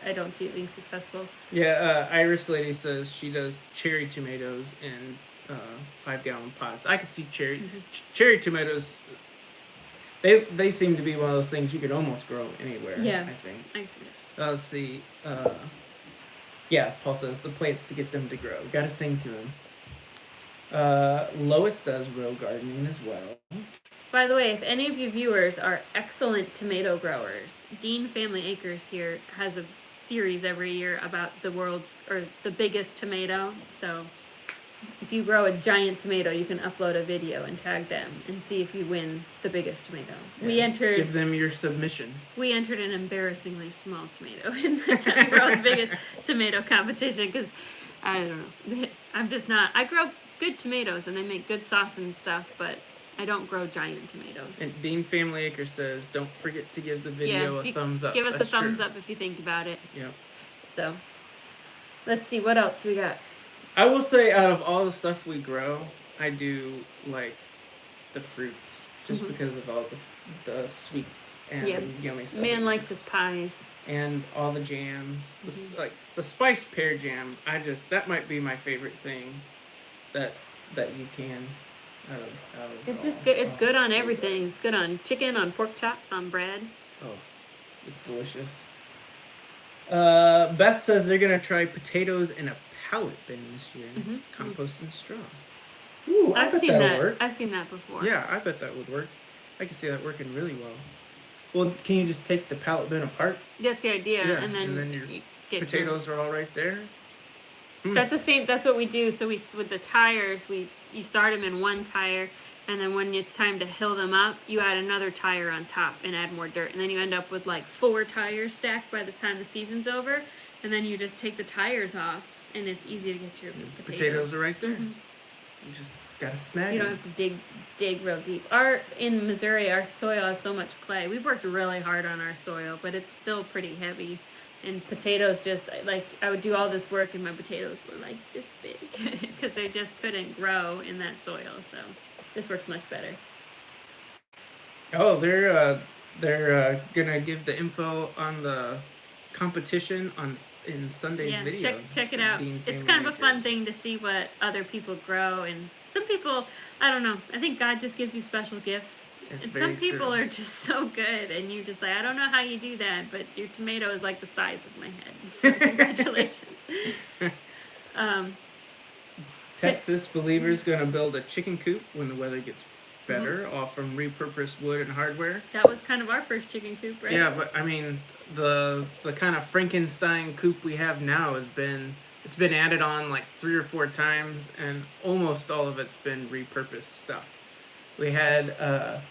I don't see it being successful. Yeah, Iris Lady says she does cherry tomatoes in 5-gallon pots. I could see cherry tomatoes. They seem to be one of those things you could almost grow anywhere. Yeah, I think. I see it. Let's see. Yeah, Paul says the plants to get them to grow. Got to sing to them. Lois does row gardening as well. By the way, if any of you viewers are excellent tomato growers, Dean Family Acres here has a series every year about the world's, or the biggest tomato. So if you grow a giant tomato, you can upload a video and tag them and see if you win the biggest tomato. Yeah. Give them your submission. We entered an embarrassingly small tomato in the world's biggest tomato competition because I don't know. I'm just not. I grow good tomatoes and they make good sauce and stuff, but I don't grow giant tomatoes. And Dean Family Acre says, don't forget to give the video a thumbs up. Give us a thumbs up if you think about it. Yep. So, let's see, what else we got? I will say, out of all the stuff we grow, I do like the fruits, just because of all the sweets and yummy stuff. Man likes his pies. And all the jams, like the spiced pear jam. That might be my favorite thing that you can out of it's just good. It's good on everything. Good. It's good on chicken, on pork chops, on bread. Oh, it's delicious. Beth says they're gonna try potatoes in a pallet bin this year. Compost and straw. Ooh, I've seen that. I've seen that before. Yeah, I bet that would work. I can see that working really well. Well, can you just take the pallet bin apart? That's the idea, yeah, and then your potatoes are all right there. That's the same. That's what we do. So with the tires, you start them in one tire, and then when it's time to hill them up, you add another tire on top and add more dirt, and then you end up with like 4 tires stacked by the time the season's over, and then you just take the tires off, and it's easy to get your potatoes. Potatoes are right there. You just gotta snag. You don't have to dig real deep. In Missouri, our soil has so much clay. We've worked really hard on our soil, but it's still pretty heavy. And potatoes I would do all this work and my potatoes were like this big because they just couldn't grow in that soil. So this works much better. Oh, they're gonna give the info on the competition in Sunday's video. Check it out. It's kind of a fun thing to see what other people grow, and some people, I don't know, I think God just gives you special gifts. And some people are just so good, and you're just like, I don't know how you do that, but your tomato is like the size of my head. So congratulations. Texas Believer's going to build a chicken coop when the weather gets better, all from repurposed wood and hardware. That was kind of our first chicken coop, right? Yeah, but I mean, the kind of Frankenstein coop we have now it's been added on like 3 or 4 times, and almost all of it's been repurposed stuff. We had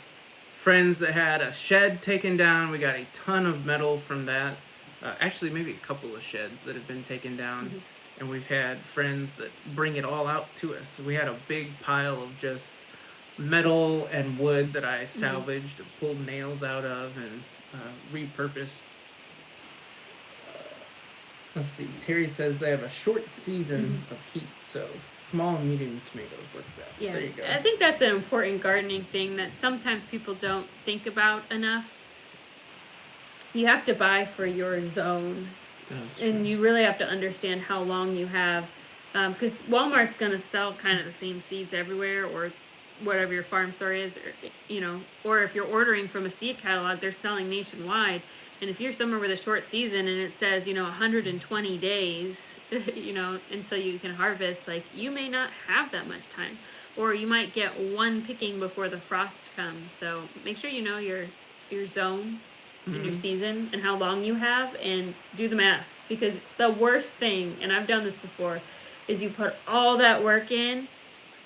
friends that had a shed taken down. We got a ton of metal from that. Actually, maybe a couple of sheds that have been taken down. And we've had friends that bring it all out to us. So we had a big pile of just metal and wood that I salvaged and pulled nails out of and repurposed. Let's see. Terry says they have a short season of heat, so small and medium tomatoes work best. Yeah. There you go. I think that's an important gardening thing that sometimes people don't think about enough. You have to buy for your zone, and you really have to understand how long you have, because Walmart's going to sell kind of the same seeds everywhere, or whatever your farm store is, or or if you're ordering from a seed catalog, they're selling nationwide. And if you're somewhere with a short season and it says, 120 days, until you can harvest, like, you may not have that much time. Or you might get one picking before the frost comes. So make sure you know your zone and your season and how long you have, and do the math. Because the worst thing, and I've done this before, is you put all that work in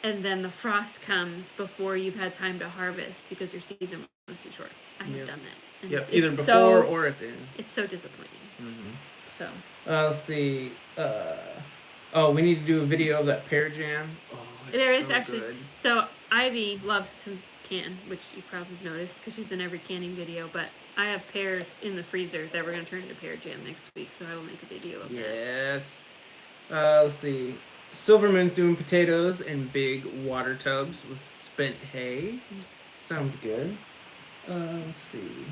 and then the frost comes before you've had time to harvest because your season was too short. I have done that. Yep, either before or at the end. It's so disappointing. So. Let's see. We need to do a video of that pear jam. Oh, there is actually. Good. So Ivy loves to can, which you probably noticed because she's in every canning video. But I have pears in the freezer that we're going to turn into pear jam next week. So I will make a video of that. Yes. Let's see. Silverman's doing potatoes in big water tubs with spent hay. Sounds good. Let's see.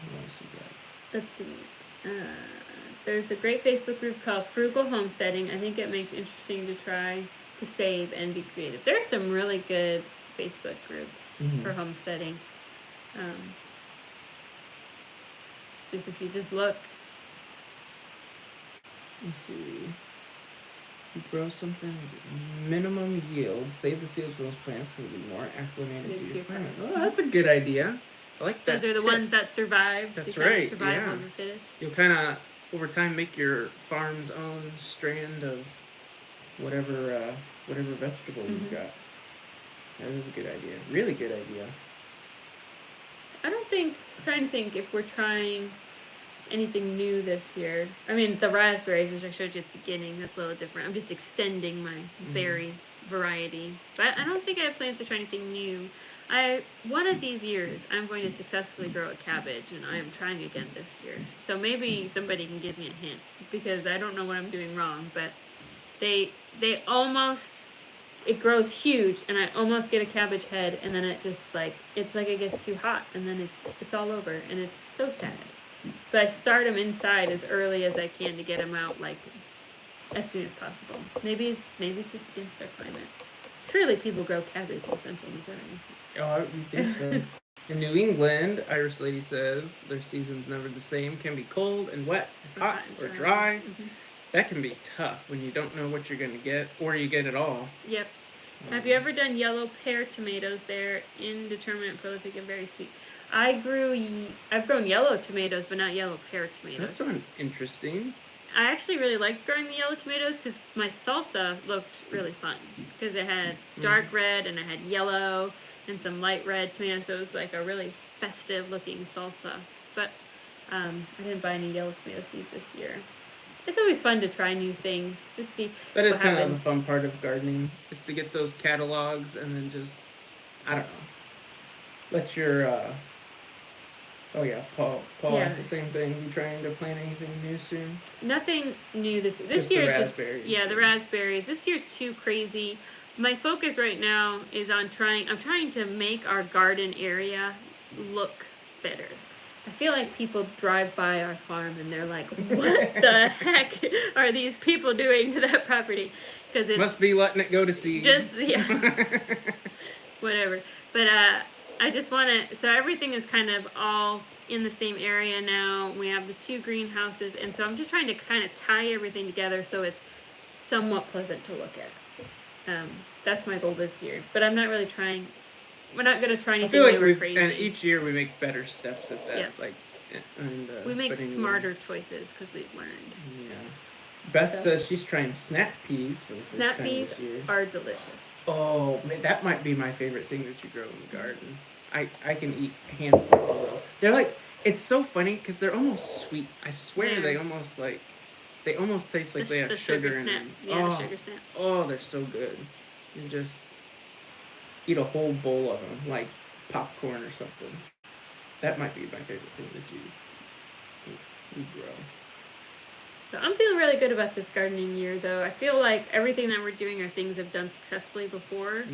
What else you got? Let's see. There's a great Facebook group called Frugal Homesteading. I think it makes interesting to try to save and be creative. There are some really good Facebook groups for homesteading. If you just look. Let's see. You grow something with minimum yield. Save the seeds from those plants so you'll be more acclimated to your climate. Oh, that's a good idea. I like that. Those are the tip. ones that survived. That's so kind right. of survival Yeah. of the fittest. You'll kind of over time make your farm's own strand of whatever vegetable you've got. That is a good idea. Really good idea. I'm trying to think if we're trying anything new this year. I mean, the raspberries, which I showed you at the beginning, that's a little different. I'm just extending my berry variety. But I don't think I have plans to try anything new. One of these years, I'm going to successfully grow a cabbage, and I am trying again this year. So maybe somebody can give me a hint, because I don't know what I'm doing wrong, but they almost, it grows huge, and I almost get a cabbage head, and then it just it's like it gets too hot, and then it's all over, and it's so sad. But I start them inside as early as I can to get them out as soon as possible. Maybe it's just against our climate. Surely people grow cabbage in central Missouri. Oh, you think so? In New England, Irish Lady says their season's never the same. Can be cold and wet, hot or dry. That can be tough when you don't know what you're going to get, or you get it all. Yep. Have you ever done yellow pear tomatoes? They're indeterminate, prolific, and very sweet. I've grown yellow tomatoes, but not yellow pear tomatoes. That sounds interesting. I actually really liked growing the yellow tomatoes because my salsa looked really fun. Because it had dark red and it had yellow and some light red tomatoes. So it was like a really festive looking salsa. But I didn't buy any yellow tomato seeds this year. It's always fun to try new things. Just see That is kind happens. of the fun part of gardening, is to get those catalogs and then just, I don't know, let your, Paul asked the same thing. You trying to plant anything new soon? Nothing new this year. This Just year the is raspberries. the raspberries. This year's too crazy. My focus right now is on I'm trying to make our garden area look better. I feel like people drive by our farm and they're like, what the heck are these people doing to that property? Because it must be letting it go to seed. Whatever. But I just want to, so everything is kind of all in the same area now. We have the 2 greenhouses, and so I'm just trying to kind of tie everything together so it's somewhat pleasant to look at. That's my goal this year. But I'm not really trying. We're not going to try anything new or crazy. And each year we make better steps at that. Yeah. We make smarter choices because we've learned. Yeah. Beth says she's trying snap peas for the first time this year. Snap peas are delicious. Oh, man, that might be my favorite thing that you grow in the garden. I can eat handfuls of those. They're like, it's so funny because they're almost sweet. I swear they almost taste like they have sugar in them. Yeah, the sugar snaps. Oh, they're so good. You just eat a whole bowl of them, like popcorn or something. That might be my favorite thing that you grow. So I'm feeling really good about this gardening year, though. I feel like everything that we're doing are things I've done successfully before.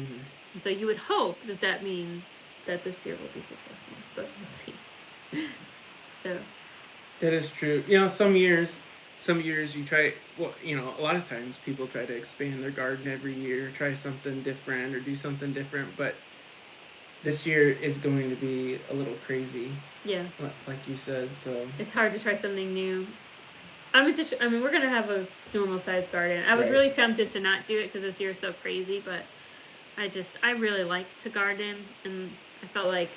And so you would hope that means that this year will be successful, but we'll see. So that is true. You know, some years you try, a lot of times people try to expand their garden every year, try something different or do something different, but this year is going to be a little crazy. Yeah. Like you said, so. It's hard to try something new. we're going to have a normal sized garden. I was really tempted to not do it because this year is so crazy, but I really like to garden, and I felt like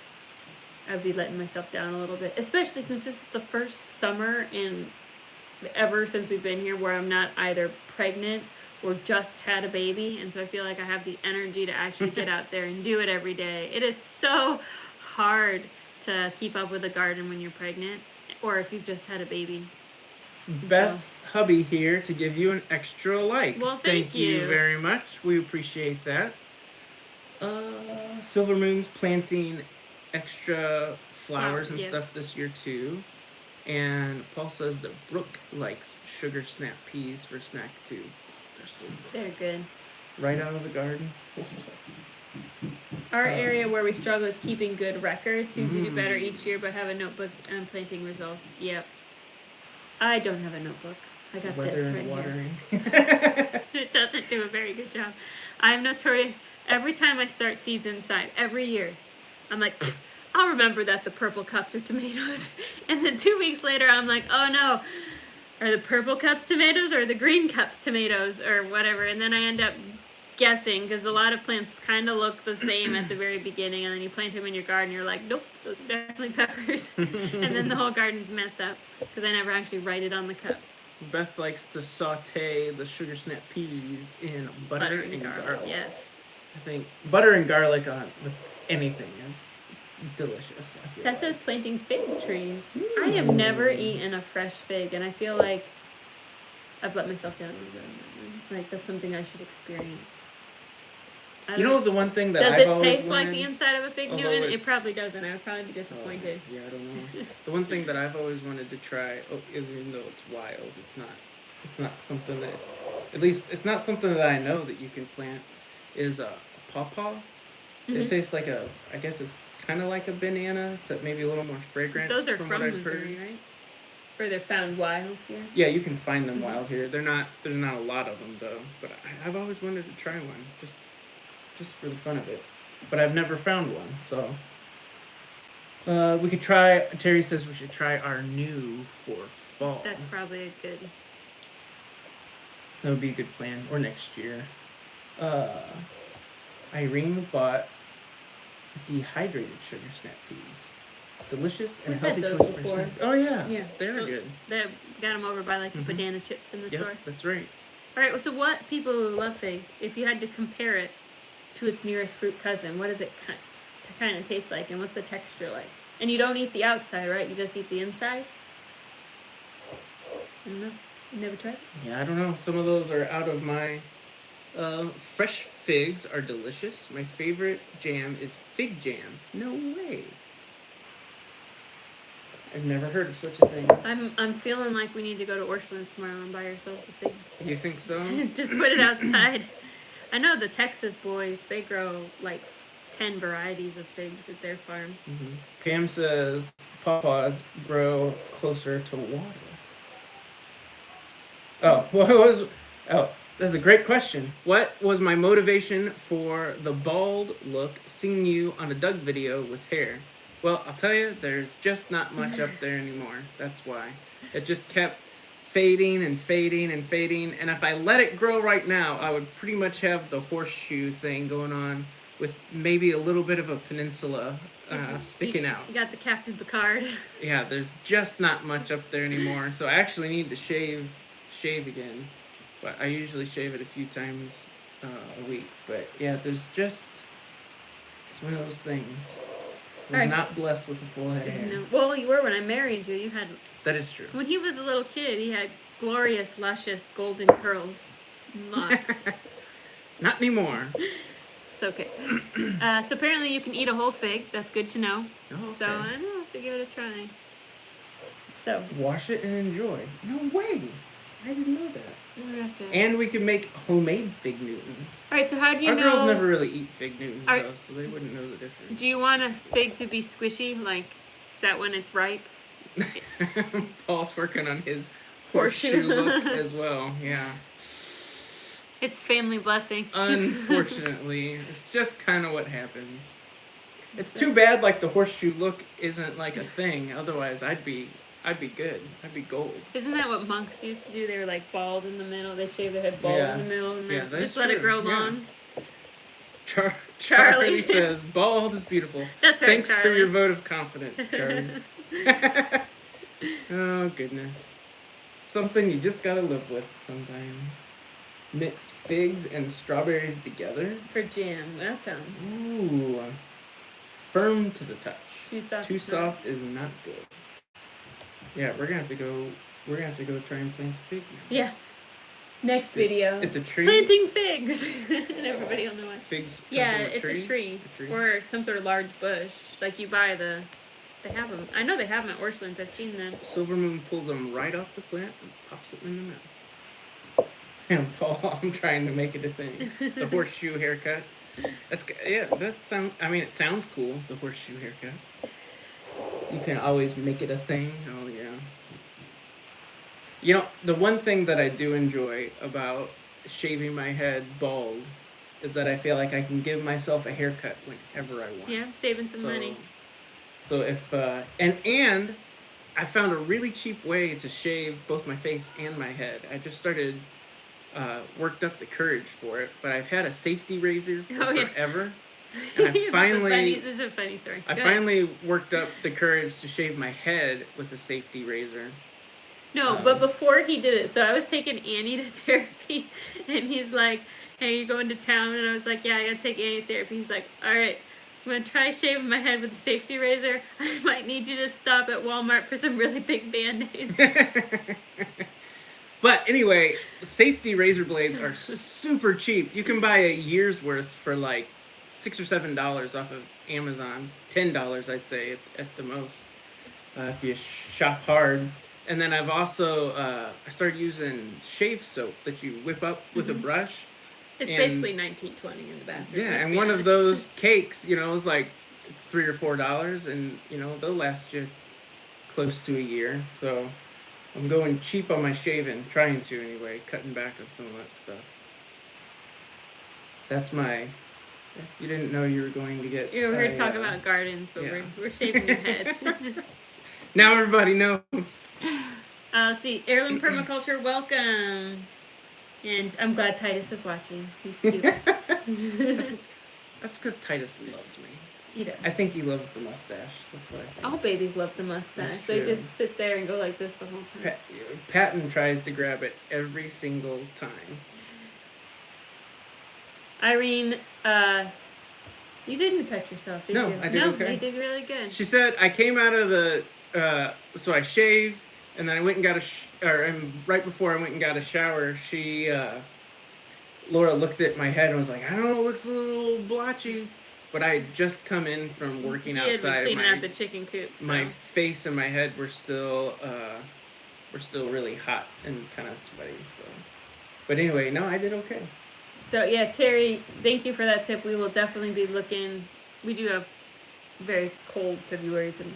I'd be letting myself down a little bit, especially since this is the first summer ever since we've been here where I'm not either pregnant or just had a baby, and so I feel like I have the energy to actually get out there and do it every day. It is so hard to keep up with a garden when you're pregnant or if you've just had a baby. Beth's hubby here to give you an extra like. Well, thank you very much. We appreciate that. Silver Moon's planting extra flowers and stuff this year too. And Paul says that Brooke likes sugar snap peas for snack too. They're so good. They're good. Right out of the garden. Our area where we struggle is keeping good records. Seem to do better each year, but have a notebook and planting results. Yep. I don't have a notebook. I got this right here. It doesn't do a very good job. I'm notorious. Every time I start seeds inside, every year, I'm like, I'll remember that the purple cups are tomatoes. And then 2 weeks later, I'm like, oh no, are the purple cups tomatoes or the green cups tomatoes or whatever, and then I end up guessing because a lot of plants kind of look the same at the very beginning, and then you plant them in your garden, you're like, nope, those are definitely peppers, and then the whole garden's messed up because I never actually write it on the cup. Beth likes to saute the sugar snap peas in butter and garlic. Yes. I think butter and garlic on with anything is delicious. I feel Tessa's like. planting fig trees. I have never eaten a fresh fig, and I feel like I've let myself down a little bit on that one. Like, that's something I should experience. You know the one thing that does I've it always taste wanted, like the inside of a fig although Newton? It it's- probably doesn't. I would probably be disappointed. Yeah, I don't know. The one thing that I've always wanted to try, even though it's wild, it's not something that, at least it's not something that I know that you can plant, is a pawpaw. It tastes like I guess it's kind of like a banana, except maybe a little more fragrant. Those are from from what I've heard. Missouri, right? Or they're found wild here. Yeah, you can find them wild here. There's not a lot of them though. But I've always wanted to try one, just for the fun of it. But I've never found one. So we could try. Terry says we should try our new for fall. That's probably a good. That would be a good plan. Or next year. Irene bought dehydrated sugar snap peas. Delicious and We've healthy had those choice for before. snack. Oh yeah, Yeah. they're good. They got them over by like the Mhm. banana chips in the Yep, store. that's right. All right. So, what people who love figs, if you had to compare it to its nearest fruit cousin, what does it kind of taste like, and what's the texture like? And you don't eat the outside, right? You just eat the inside. I don't know. You never tried? Yeah, I don't know. Some of those are out of my. Fresh figs are delicious. My favorite jam is fig jam. No way. I've never heard of such a thing. I'm feeling like we need to go to Orchland's tomorrow and buy ourselves a fig. You think so? Just put it outside. I know the Texas boys, they grow like 10 varieties of figs at their farm. Mm-hmm. Pam says pawpaws grow closer to water. That's a great question. What was my motivation for the bald look seeing you on a Doug video with hair? Well, I'll tell you, there's just not much up there anymore. That's why. It just kept fading and fading and fading. And if I let it grow right now, I would pretty much have the horseshoe thing going on with maybe a little bit of a peninsula sticking out. You got the Captain Picard. Yeah, there's just not much up there anymore. So I actually need to shave again. But I usually shave it a few times a week. But yeah, it's one of those things. I was Alright. not blessed with a full head of hair. No. Well, you were when I married you. You had, That is true. when he was a little kid, he had glorious, luscious, golden curls. Locks. Not anymore. It's okay. So apparently you can eat a whole fig. That's good to know. Oh, okay. So I don't have to give it a try. So Wash it and enjoy. No way. I didn't know that. I'm gonna have to. And we can make homemade fig Newtons. All right. So how do you Our know? girls never really eat fig Newtons Are- though, so they wouldn't know the difference. Do you want a fig to be squishy? Like, is that when it's ripe? Paul's working on his Horseshoe. horseshoe look as well. Yeah. It's family blessing. Unfortunately, it's just kind of what happens. It's too bad like the horseshoe look isn't like a thing. Otherwise, I'd be good. I'd be gold. Isn't that what monks used to do? They were like bald in the middle. They shaved their head bald Yeah. in the middle, and Yeah, then that's just let it true. grow Yeah. long. Charlie Charlie. says, bald is beautiful. That's right, Thanks for Charlie. your vote of confidence, Charlie. Oh, goodness. Something you just gotta live with sometimes. Mix figs and strawberries together. For jam. That sounds Ooh. Firm to the touch. too soft. Too soft is not good. Yeah, we're gonna have to go try and plant a fig now. Yeah. Next video. It's a tree. Planting figs. And everybody will know what. Figs. come Yeah, from it's a tree. A tree. Or some sort of large bush. Like you buy the. They have them. I know they have them at Orchland's. I've seen them. Silver Moon pulls them right off the plant and pops it in the mouth. And Paul, I'm trying to make it a thing. The horseshoe haircut. It sounds cool, the horseshoe haircut. You can always make it a thing. Oh, yeah. You know, the one thing that I do enjoy about shaving my head bald is that I feel like I can give myself a haircut whenever I want. Yeah, saving some money. So if and I found a really cheap way to shave both my face and my head. I just started worked up the courage for it, but I've had a safety razor for forever. And I finally this is a funny story. I finally worked up the courage to shave my head with a safety razor. No, but before he did it, so I was taking Annie to therapy, and he's like, "Hey, you going to town?" And I was like, "Yeah, I gotta take Annie to therapy." He's like, "All right, I'm gonna try shaving my head with a safety razor. I might need you to stop at Walmart for some really big Band-Aids." But anyway, safety razor blades are super cheap. You can buy a year's worth for like $6 or $7 off of Amazon. $10, I'd say, at the most, if you shop hard. And then I've also I started using shave soap that you whip up with a brush. It's basically 1920 in the bathroom. Yeah, and one of those cakes, is like $3 or $4, and they'll last you close to a year. So I'm going cheap on my shaving, trying to anyway, cutting back on some of that stuff. That's my. You didn't know you were going to get. We're here to talk about gardens, but we're shaving your head. Now everybody knows. Let's see. Heirloom Permaculture, welcome. And I'm glad Titus is watching. He's cute. That's because Titus loves me. He does. I think he loves the mustache. That's what I think. All babies love the mustache. They just sit there and go like this the whole time. Patton tries to grab it every single time. Irene, you didn't pet yourself, did you? No, I did okay. No, you did really good. She said, I came out of the, so I shaved, and then I went and got and right before I went and got a shower, Laura looked at my head and was like, I don't know, it looks a little blotchy. But I had just come in from working outside. Cleaning out the chicken coop. So. My face and my head were still really hot and kind of sweaty. So, but anyway, no, I did okay. So yeah, Terry, thank you for that tip. We will definitely be looking. We do have very cold Februarys, and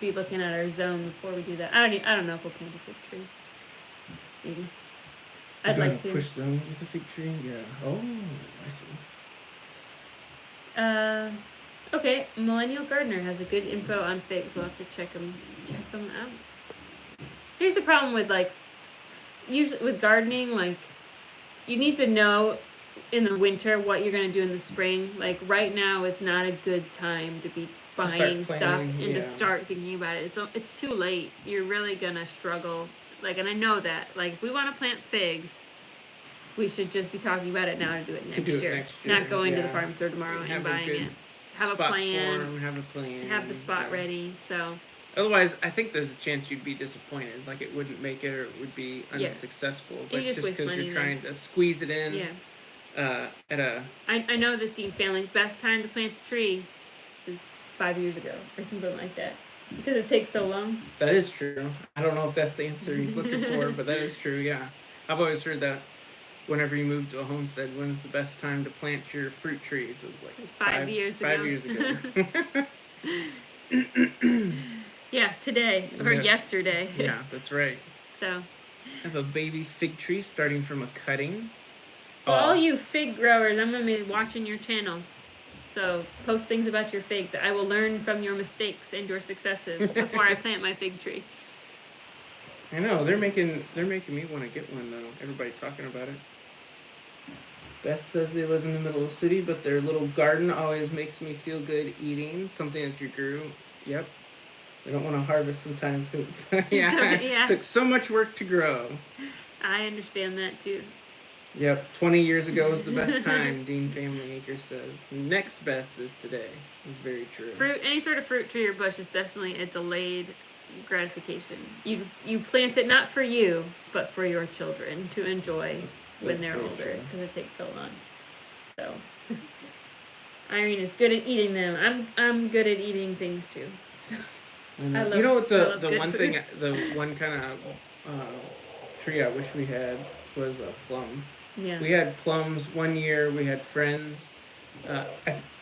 be looking at our zone before we do that. I don't know if we'll plant a fig tree. Maybe. I'd like to. Push zones with a fig tree. Yeah. Oh, I see. Okay, Millennial Gardener has a good info on figs. We'll have to check them out. Here's the problem with usually with gardening, you need to know in the winter what you're gonna do in the spring. Like right now is not a good time to be buying stuff and to start thinking about it. It's too late. You're really gonna struggle. And I know that. If we want to plant figs, we should just be talking about it now to do it next year. Not going to the farm store tomorrow and buying it. Have a plan. Have the spot ready. So. Otherwise, I think there's a chance you'd be disappointed. It wouldn't make it, or it would be unsuccessful. But it's just because you're trying to squeeze it in. Yeah. I know this Dean family. Best time to plant the tree is 5 years ago or something like that. Because it takes so long. That is true. I don't know if that's the answer he's looking for, but that is true. Yeah, I've always heard that. Whenever you move to a homestead, when's the best time to plant your fruit trees? It was 5 years ago. 5 years ago. Yeah, today or yesterday. Yeah, that's right. So. I have a baby fig tree starting from a cutting. For all you fig growers, I'm going to be watching your channels. So post things about your figs. I will learn from your mistakes and your successes before I plant my fig tree. I know, they're making me want to get one though. Everybody talking about it. Beth says they live in the middle of the city, but their little garden always makes me feel good eating something that you grew. Yep. They don't want to harvest sometimes because it took so much work to grow. I understand that too. Yep, 20 years ago was the best time, Dean Family Acre says. Next best is today. It's very true. Any sort of fruit tree or bush is definitely a delayed gratification. You plant it not for you, but for your children to enjoy when they're older, because it takes so long. So, Irene is good at eating them. I'm good at eating things too. So, I love, what the one kind of tree I wish we had was a plum. Yeah. We had plums one year. We had friends. I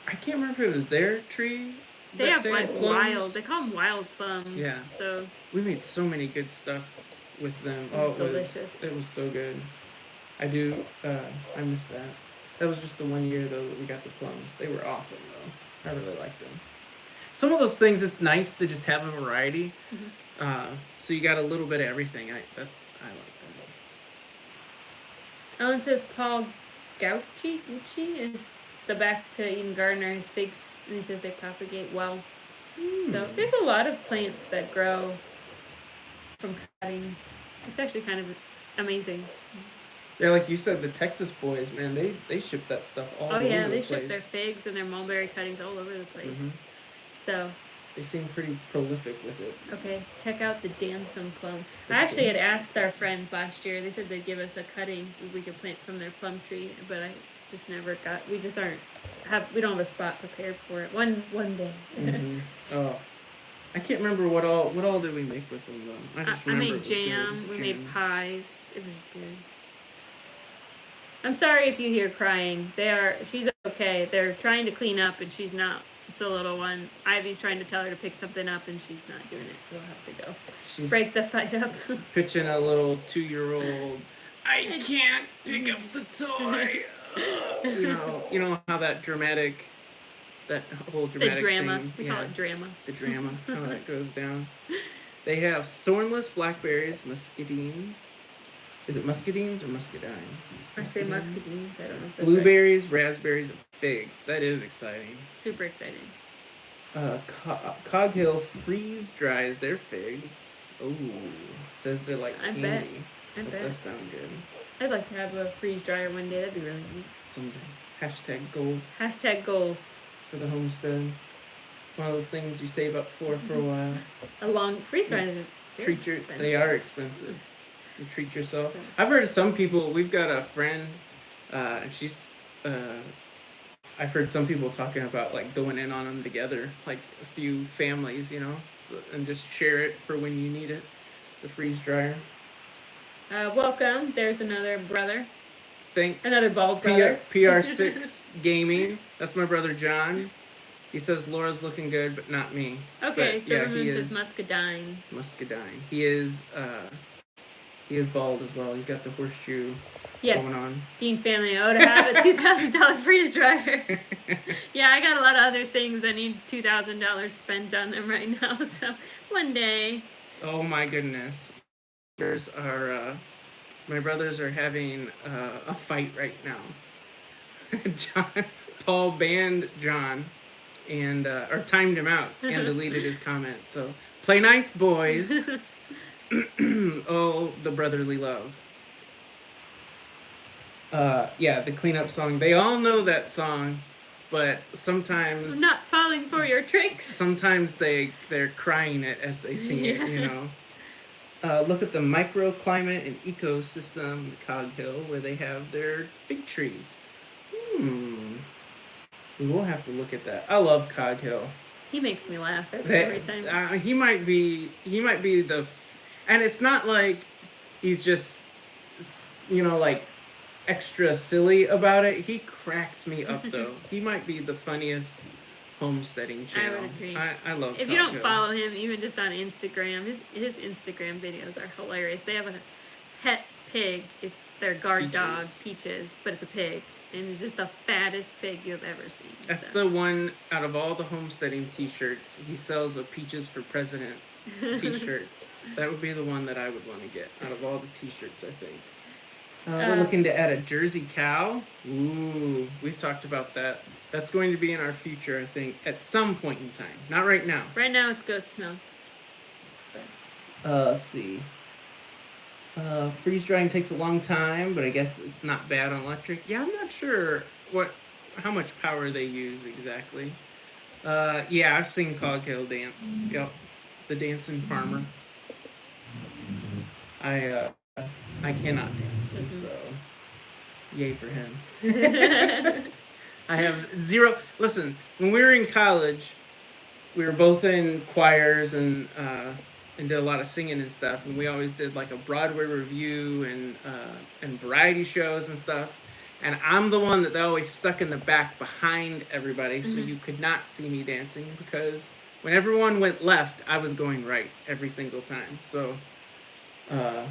can't remember if it was their tree. They have wild. They call them wild plums. Yeah. So we made so many good stuff with them. It was delicious. It was so good. I miss that. That was just the one year though that we got the plums. They were awesome though. I really liked them. some of those things, it's nice to just have a variety. Mm-hmm. So you got a little bit of everything. I like Ellen says Paul Gucci is the back to Eden Gardener. His figs, and he says they propagate well. that. So there's a lot of plants that grow from cuttings. It's actually kind of amazing. Yeah, like you said, the Texas boys, man, they ship that stuff all over the place. They ship their figs and their mulberry cuttings all over the place. Mhm. So They seem pretty prolific with it. okay, check out the Dansome plum. The I actually had Dansome asked our friends last year. They said they'd give us a cutting we could plant from their plum tree, but I just never got. We just we don't have a spot prepared for it. One day. Mm-hmm. Oh, I can't remember what all did we make with them though. I just I remember made it was jam. good. We made pies. It was good. I'm sorry if you hear crying. She's okay. They're trying to clean up and she's not. It's a little one. Ivy's trying to tell her to pick something up and she's not doing it, so we'll have to go. She's break the fight up. pitching a little 2-year-old. I can't pick up the toy. You know how that whole dramatic the drama. thing, We call it drama. The drama, how that goes down. They have thornless blackberries, muscadines. Is it muscadines or muscadines? I say muscadines. I don't know if that's Blueberries, raspberries, and figs. That is exciting. right. Super exciting. Cog Hill freeze dries their figs. Oh, says they're like I candy. bet. That does sound good. I'd like to have a freeze dryer one day. That'd be really neat. Someday. Hashtag goals. Goals. For the homestead. One of those things you save up for a while. A long freeze dryers. They are expensive. You treat yourself. So. I've heard of some people. We've got a friend, and she's. I've heard some people talking about like going in on them together, like a few families, and just share it for when you need it. The freeze dryer. Welcome. There's another brother. Thanks. Another bald brother. PR6 Gaming. That's my brother John. He says Laura's looking good, but not me. Okay, but, Silvermoon he says is muscadine. Muscadine. He is bald as well. He's got the horseshoe going on. Dean family, to have a $2,000 freeze dryer. Yeah, I got a lot of other things that need $2,000 spent on them right now. So one day. Oh my goodness. My brothers are having a fight right now. Paul banned John and or timed him out and deleted his comment. So play nice, boys. Oh, the brotherly love. The cleanup song. They all know that song, but sometimes I'm not falling for your tricks. Sometimes they're crying it as they sing it. Look at the microclimate and ecosystem, the Cog Hill, where they have their fig trees. We will have to look at that. I love Cog Hill. He makes me laugh every time. He might be and it's not like he's just, like extra silly about it. He cracks me up though. He might be the funniest homesteading channel. I would agree. I love If you don't follow him, even just on Instagram, his Instagram videos are hilarious. They have a pet pig. It's their guard dog, Peaches, but it's a pig. And it's just the fattest pig you've ever seen. That's the one out of all the homesteading t-shirts. He sells a Peaches for President t-shirt. That would be the one that I would want to get out of all the t-shirts, I think. We're looking to add a Jersey cow. Ooh, we've talked about that. That's going to be in our future, I think, at some point in time. Not right now. Right now it's goat's milk. Let's see. Freeze drying takes a long time, but I guess it's not bad on electric. Yeah, I'm not sure how much power they use exactly. I've seen Cog Hill dance. Yep, the dancing farmer. I cannot dance, and so yay for him. I have zero. Listen, when we were in college, we were both in choirs and did a lot of singing and stuff, and we always did like a Broadway review and variety shows and stuff. And I'm the one that they always stuck in the back behind everybody, so you could not see me dancing, because when everyone went left, I was going right every single time. So, I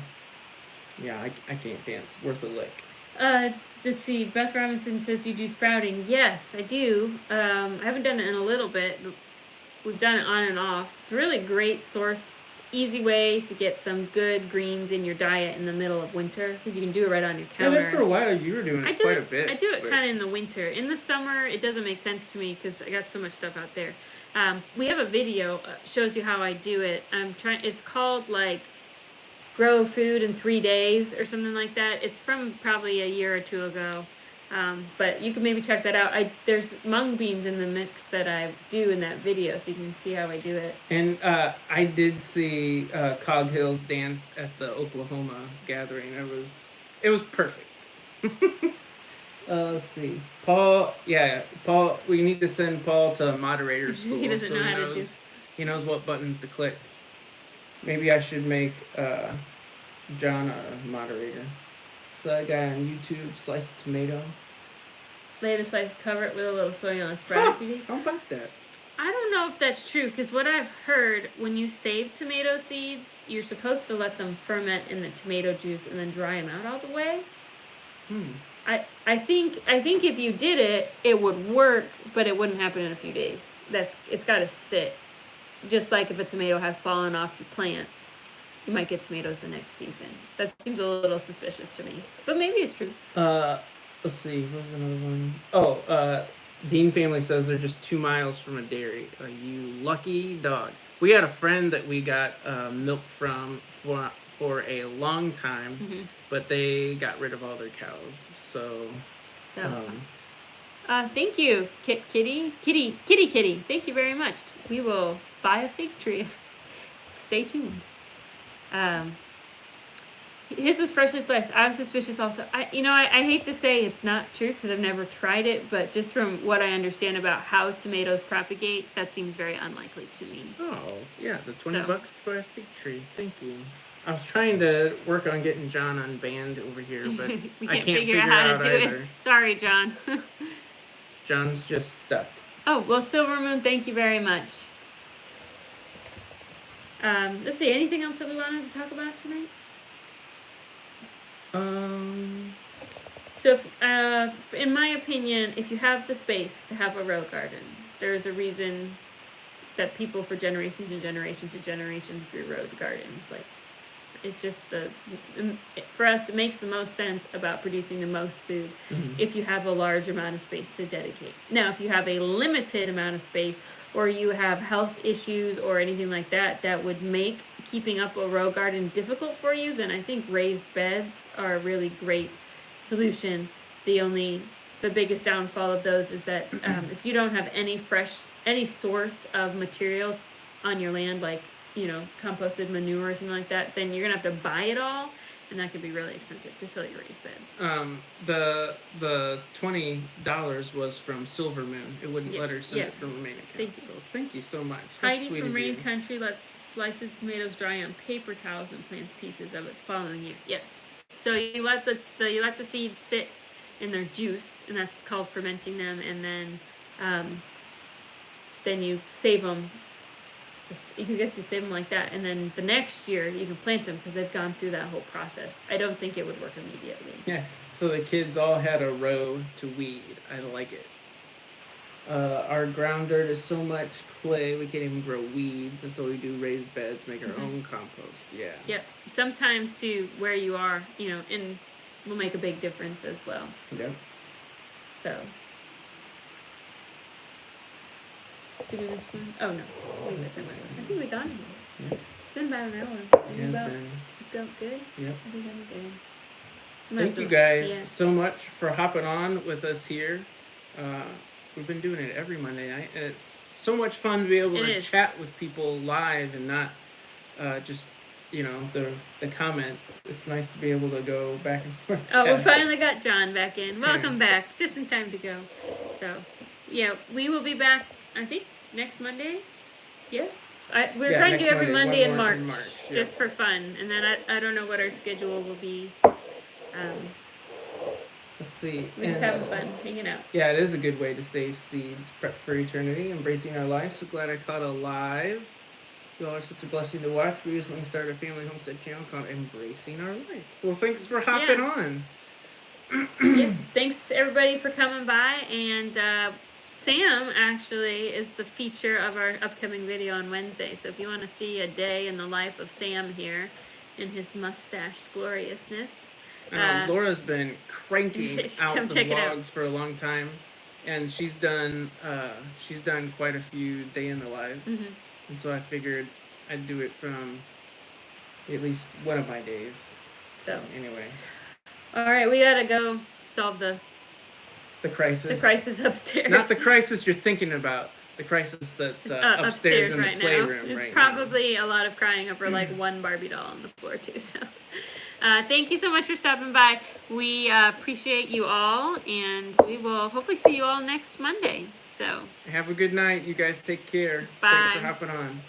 can't dance worth a lick. Let's see. Beth Robinson says, "Do you do sprouting?" Yes, I do. I haven't done it in a little bit. we've done it on and off. It's a really great source, easy way to get some good greens in your diet in the middle of winter because you can do it right on your Yeah, counter. there for a while you were doing it quite a bit. I do it kind of in the winter. In the summer, it doesn't make sense to me because I got so much stuff out there. We have a video shows you how I do it. It's called like Grow Food in 3 Days or something like that. It's from probably a year or two ago. But you can maybe check that out. There's mung beans in the mix that I do in that video, so you can see how I do it. And I did see Cog Hill's dance at the Oklahoma gathering. It was perfect. Let's see, Paul. Yeah, Paul. We need to send Paul to moderator school. He doesn't know how to do. He knows what buttons to click. Maybe I should make John a moderator. So that guy on YouTube, sliced tomato. Lay the slice, cover it with a little soil and spread it a few days. How about that? I don't know if that's true, because what I've heard, when you save tomato seeds, you're supposed to let them ferment in the tomato juice and then dry them out all the way. I think if you did it, it would work, but it wouldn't happen in a few days. It's got to sit. Just like if a tomato had fallen off your plant, you might get tomatoes the next season. That seems a little suspicious to me, but maybe it's true. Let's see. What was another one? Oh, Dean family says they're just 2 miles from a dairy. You lucky dog. We had a friend that we got milk from for a long time, but they got rid of all their cows. So thank you, Kitty. Thank you very much. We will buy a fig tree. Stay tuned. His was freshly sliced. I was suspicious also. I hate to say it's not true because I've never tried it, but just from what I understand about how tomatoes propagate, that seems very unlikely to me. Oh, yeah, the $20 to buy a fig tree. Thank you. I was trying to work on getting John unbanned over here, but we I can't can't figure out how to do either. it. Sorry, John. John's just stuck. Oh, well, Silver Moon, thank you very much. Let's see, anything else that we wanted to talk about tonight? So, in my opinion, if you have the space to have a row garden, there's a reason that people for generations and generations and generations grew row gardens. Like, it's just for us, it makes the most sense about producing the most food if you have a large amount of space to dedicate. Now, if you have a limited amount of space, or you have health issues or anything like that, that would make keeping up a row garden difficult for you, then I think raised beds are a really great solution. The biggest downfall of those is that if you don't have any source of material on your land, like, composted manure or something like that, then you're gonna have to buy it all, and that could be really expensive to fill your raised beds. The $20 was from Silver Moon. It wouldn't let her send it from a main account. Thank you. So thank you so much. That's Heidi sweet from of Rain you. Country lets slices tomatoes dry on paper towels and plants pieces of it following year. Yes. So you let the seeds sit in their juice, and that's called fermenting them, and then you save them. You save them like that, and then the next year you can plant them because they've gone through that whole process. I don't think it would work immediately. Yeah, so the kids all had a row to weed. I like it. Our ground dirt is so much clay, we can't even grow weeds, and so we do raised beds, make our own compost. Yeah. Yep. Sometimes too, where you are, and will make a big difference as well. Yep. So. Did we miss one? Oh no. I think we got him. Yeah. It's been about an hour. It has been. Go good? Yep. I think I'm good. Thank you guys so much for hopping on with us here. We've been doing it every Monday night, and it's so much fun to be able to chat with people live and not just the comments. It's nice to be able to go back and forth. Oh, we finally got John back in. Welcome back. Just in time to go. So, yeah, we will be back, I think, next Monday. Yeah. We're trying to do every Monday in March, just for fun. And then I don't know what our schedule will be. Let's see. We're just having fun, hanging out. Yeah, it is a good way to save seeds, prep for eternity, embracing our life. So glad I caught a live. You all are such a blessing to watch. We recently started a family homestead channel called Embracing Our Life. Well, thanks for hopping on. Thanks everybody for coming by, and Sam actually is the feature of our upcoming video on Wednesday. So if you want to see a day in the life of Sam here in his mustached gloriousness, Laura's been cranking out come the check it out. vlogs for a long time, and she's done quite a few day in the life, and so I figured I'd do it from at least one of my days. So anyway, all right, we gotta go solve the crisis. The crisis upstairs. Not the crisis you're thinking about. The crisis that's upstairs in the playroom It's right probably a lot of crying over like one Barbie doll on the floor too. So, thank you so much for stopping by. We appreciate you all, and we will hopefully see you all next Monday. So have a good night. You guys take care. Bye. Thanks for hopping on.